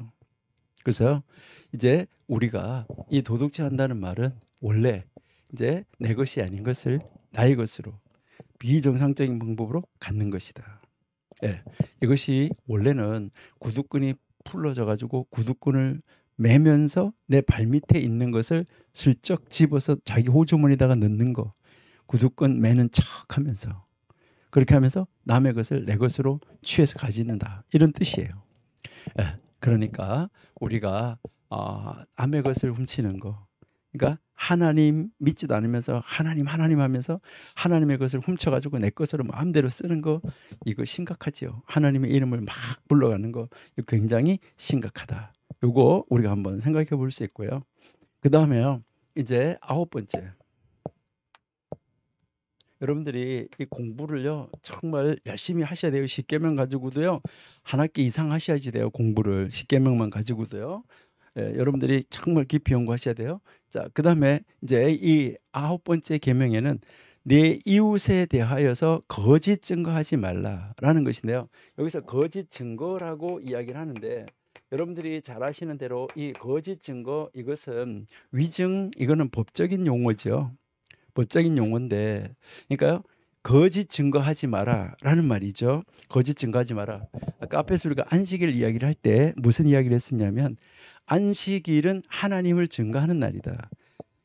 그래서 이제 우리가 이 도둑질한다는 말은 원래 이제 내 것이 아닌 것을 나의 것으로 비정상적인 방법으로 갖는 것이다. 예, 이것이 원래는 구두끈이 풀러져 가지고 구두끈을 매면서 내 발밑에 있는 것을 슬쩍 집어서 자기 호주머니에다가 넣는 거, 구두끈 매는 척 하면서, 그렇게 하면서 남의 것을 내 것으로 취해서 가지는다, 이런 뜻이에요. 예, 그러니까 우리가 남의 것을 훔치는 거, 그러니까 하나님 믿지도 않으면서 하나님 하면서 하나님의 것을 훔쳐가지고 내 것으로 마음대로 쓰는 거, 이거 심각하지요. 하나님의 이름을 막 불러가는 거, 이거 굉장히 심각하다. 요거 우리가 한번 생각해 볼 수 있고요. 그 다음에요, 이제 9번째, 여러분들이 이 공부를요 정말 열심히 하셔야 돼요. 십계명 가지고도요 한 학기 이상 하셔야지 돼요. 공부를 십계명만 가지고도요. 예, 여러분들이 정말 깊이 연구하셔야 돼요. 자, 그 다음에 이제 이 9번째 계명에는 내 이웃에 대하여서 거짓 증거하지 말라라는 것인데요. 여기서 거짓 증거라고 이야기를 하는데, 여러분들이 잘 아시는 대로 이 거짓 증거, 이것은 위증, 이거는 법적인 용어죠. 법적인 용어인데, 그러니까요, 거짓 증거하지 마라라는 말이죠. 거짓 증거하지 마라. 아까 앞에서 우리가 안식일 이야기를 할 때 무슨 이야기를 했었냐면, 안식일은 하나님을 증거하는 날이다.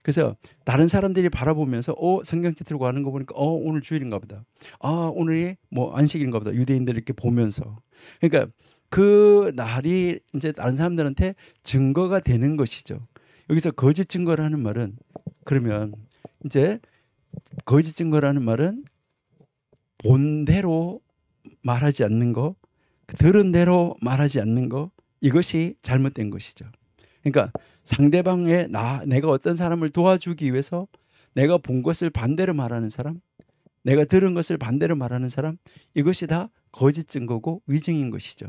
그래서 다른 사람들이 바라보면서 성경책 들고 가는 거 보니까 오늘 주일인가 보다. 오늘이 뭐 안식일인가 보다. 유대인들 이렇게 보면서. 그러니까 그 날이 이제 다른 사람들한테 증거가 되는 것이죠. 여기서 거짓 증거라는 말은, 그러면 이제 거짓 증거라는 말은 본대로 말하지 않는 거, 들은 대로 말하지 않는 거, 이것이 잘못된 것이죠. 그러니까 상대방의 내가 어떤 사람을 도와주기 위해서 내가 본 것을 반대로 말하는 사람, 내가 들은 것을 반대로 말하는 사람, 이것이 다 거짓 증거고 위증인 것이죠.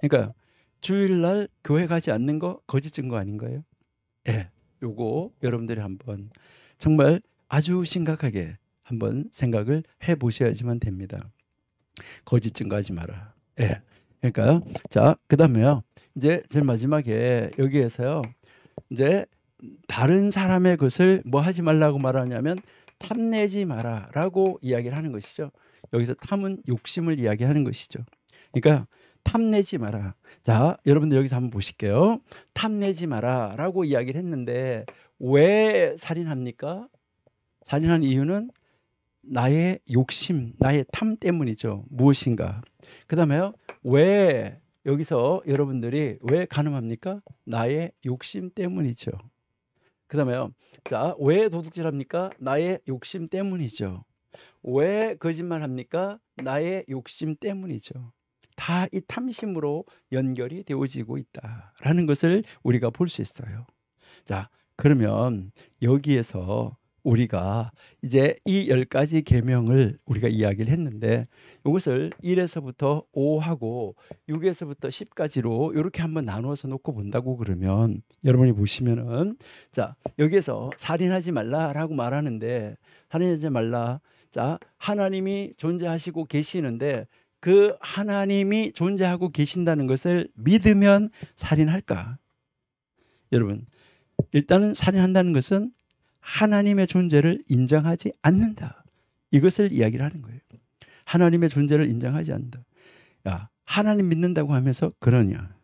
그러니까 주일날 교회 가지 않는 거 거짓 증거 아닌가요? 예, 요거 여러분들이 한번 정말 아주 심각하게 한번 생각을 해보셔야지만 됩니다. 거짓 증거하지 마라. 예. 그러니까요. 자, 그 다음에요. 이제 제일 마지막에 여기에서요, 이제 다른 사람의 것을 뭐 하지 말라고 말하냐면 탐내지 마라라고 이야기를 하는 것이죠. 여기서 탐은 욕심을 이야기하는 것이죠. 그러니까 탐내지 마라. 자, 여러분들 여기서 한번 보실게요. 탐내지 마라라고 이야기를 했는데 왜 살인합니까? 살인한 이유는 나의 욕심, 나의 탐 때문이죠. 무엇인가. 그 다음에요. 왜 여기서 여러분들이 왜 간음합니까? 나의 욕심 때문이죠. 그 다음에요. 자, 왜 도둑질합니까? 나의 욕심 때문이죠. 왜 거짓말합니까? 나의 욕심 때문이죠. 다 이 탐심으로 연결이 되어지고 있다라는 것을 우리가 볼 수 있어요. 자, 그러면 여기에서 우리가 이제 이 10가지 계명을 우리가 이야기를 했는데 이것을 1에서부터 5하고 6에서부터 10까지로 이렇게 한번 나누어서 놓고 본다고 그러면 여러분이 보시면은 자, 여기에서 살인하지 말라라고 말하는데 살인하지 말라. 자, 하나님이 존재하시고 계시는데 그 하나님이 존재하고 계신다는 것을 믿으면 살인할까? 여러분, 일단은 살인한다는 것은 하나님의 존재를 인정하지 않는다. 이것을 이야기를 하는 거예요. 하나님의 존재를 인정하지 않는다. 야, 하나님 믿는다고 하면서 그러냐?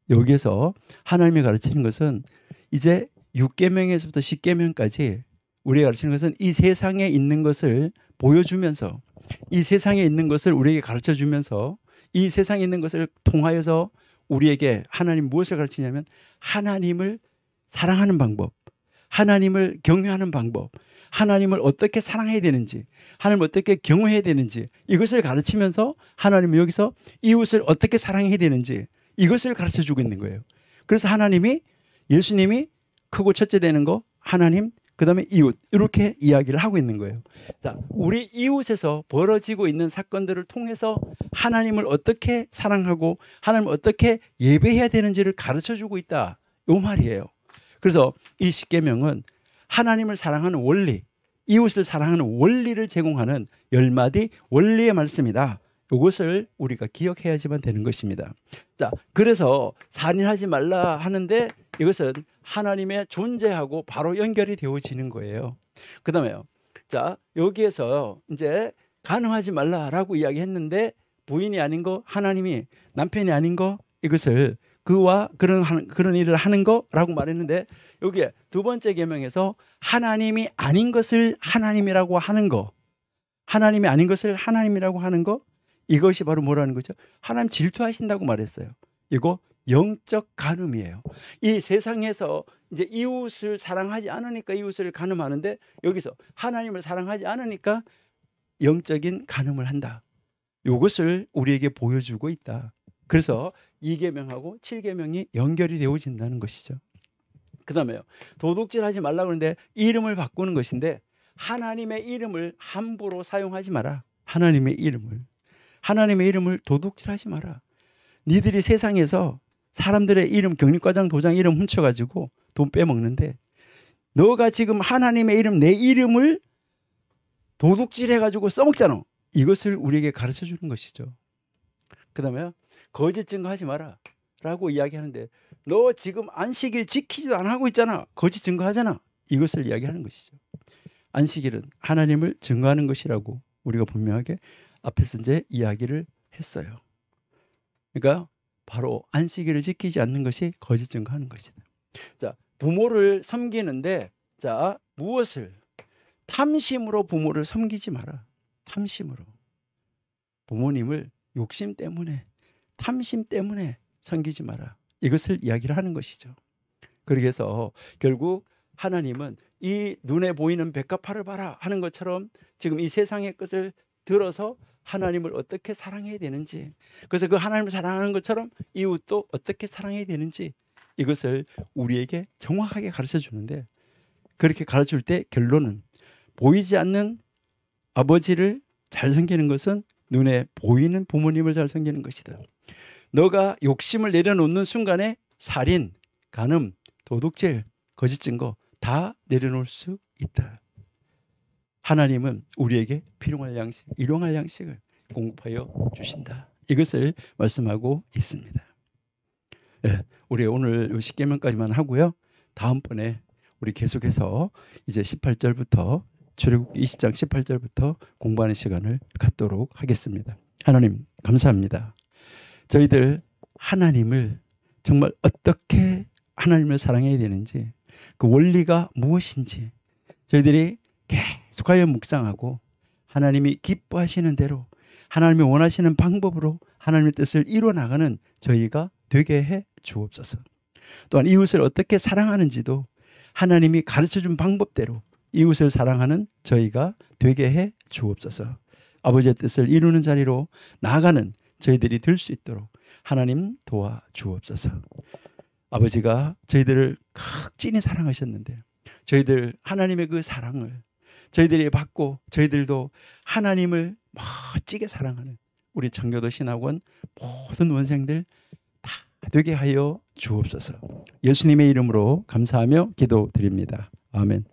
여기에서 하나님이 가르치는 것은 이제 6계명에서부터 10계명까지 우리가 가르치는 것은 이 세상에 있는 것을 보여주면서 이 세상에 있는 것을 우리에게 가르쳐주면서 이 세상에 있는 것을 통하여서 우리에게 하나님 무엇을 가르치냐면 하나님을 사랑하는 방법, 하나님을 경외하는 방법, 하나님을 어떻게 사랑해야 되는지, 하나님을 어떻게 경외해야 되는지 이것을 가르치면서 하나님은 여기서 이웃을 어떻게 사랑해야 되는지 이것을 가르쳐주고 있는 거예요. 그래서 하나님이 예수님이 크고 첫째 되는 거 하나님 그 다음에 이웃 이렇게 이야기를 하고 있는 거예요. 자, 우리 이웃에서 벌어지고 있는 사건들을 통해서 하나님을 어떻게 사랑하고 하나님을 어떻게 예배해야 되는지를 가르쳐주고 있다 이 말이에요. 그래서 이 십계명은 하나님을 사랑하는 원리, 이웃을 사랑하는 원리를 제공하는 10마디 원리의 말씀이다. 이것을 우리가 기억해야지만 되는 것입니다. 자, 그래서 살인하지 말라 하는데 이것은 하나님의 존재하고 바로 연결이 되어지는 거예요. 그 다음에요. 자, 여기에서 이제 간음하지 말라라고 이야기했는데 부인이 아닌 거, 하나님이 남편이 아닌 거 이것을 그와 그런 일을 하는 거라고 말했는데 여기에 두 번째 계명에서 하나님이 아닌 것을 하나님이라고 하는 거, 하나님이 아닌 것을 하나님이라고 하는 거 이것이 바로 뭐라는 거죠? 하나님 질투하신다고 말했어요. 이거 영적 간음이에요. 이 세상에서 이제 이웃을 사랑하지 않으니까 이웃을 간음하는데 여기서 하나님을 사랑하지 않으니까 영적인 간음을 한다. 이것을 우리에게 보여주고 있다. 그래서 2계명하고 7계명이 연결이 되어진다는 것이죠. 그 다음에요. 도둑질하지 말라고 하는데 이름을 바꾸는 것인데 하나님의 이름을 함부로 사용하지 마라. 하나님의 이름을 도둑질하지 마라. 니들이 세상에서 사람들의 이름, 경리과장 도장 이름 훔쳐가지고 돈 빼먹는데 너가 지금 하나님의 이름, 내 이름을 도둑질해가지고 써먹잖아. 이것을 우리에게 가르쳐주는 것이죠. 그 다음에 거짓 증거하지 마라 라고 이야기하는데 너 지금 안식일 지키지도 안 하고 있잖아. 거짓 증거하잖아. 이것을 이야기하는 것이죠. 안식일은 하나님을 증거하는 것이라고 우리가 분명하게 앞에서 이제 이야기를 했어요. 그러니까 바로 안식일을 지키지 않는 것이 거짓 증거하는 것이다. 자, 부모를 섬기는데 자, 무엇을? 탐심으로 부모를 섬기지 마라. 탐심으로. 부모님을 욕심 때문에, 탐심 때문에 섬기지 마라. 이것을 이야기를 하는 것이죠. 그래서 결국 하나님은 이 눈에 보이는 백합화를 봐라 하는 것처럼 지금 이 세상의 것을 들어서 하나님을 어떻게 사랑해야 되는지, 그래서 그 하나님을 사랑하는 것처럼 이웃도 어떻게 사랑해야 되는지 이것을 우리에게 정확하게 가르쳐 주는데, 그렇게 가르칠 때 결론은 보이지 않는 아버지를 잘 섬기는 것은 눈에 보이는 부모님을 잘 섬기는 것이다. 너가 욕심을 내려놓는 순간에 살인, 간음, 도둑질, 거짓 증거 다 내려놓을 수 있다. 하나님은 우리에게 필요할 양식, 일용할 양식을 공급하여 주신다. 이것을 말씀하고 있습니다. 네, 우리 오늘 십계명까지만 하고요. 다음번에 우리 계속해서 이제 18절부터 출애굽기 20장 18절부터 공부하는 시간을 갖도록 하겠습니다. 하나님 감사합니다. 저희들 하나님을 정말 어떻게 하나님을 사랑해야 되는지, 그 원리가 무엇인지 저희들이 계속하여 묵상하고 하나님이 기뻐하시는 대로 하나님이 원하시는 방법으로 하나님의 뜻을 이루어 나가는 저희가 되게 해 주옵소서. 또한 이웃을 어떻게 사랑하는지도 하나님이 가르쳐준 방법대로 이웃을 사랑하는 저희가 되게 해 주옵소서. 아버지의 뜻을 이루는 자리로 나아가는 저희들이 될 수 있도록 하나님 도와 주옵소서. 아버지가 저희들을 극진히 사랑하셨는데 저희들 하나님의 그 사랑을 저희들이 받고 저희들도 하나님을 멋지게 사랑하는 우리 청교도 신학원 모든 원생들 다 되게 하여 주옵소서. 예수님의 이름으로 감사하며 기도드립니다. 아멘.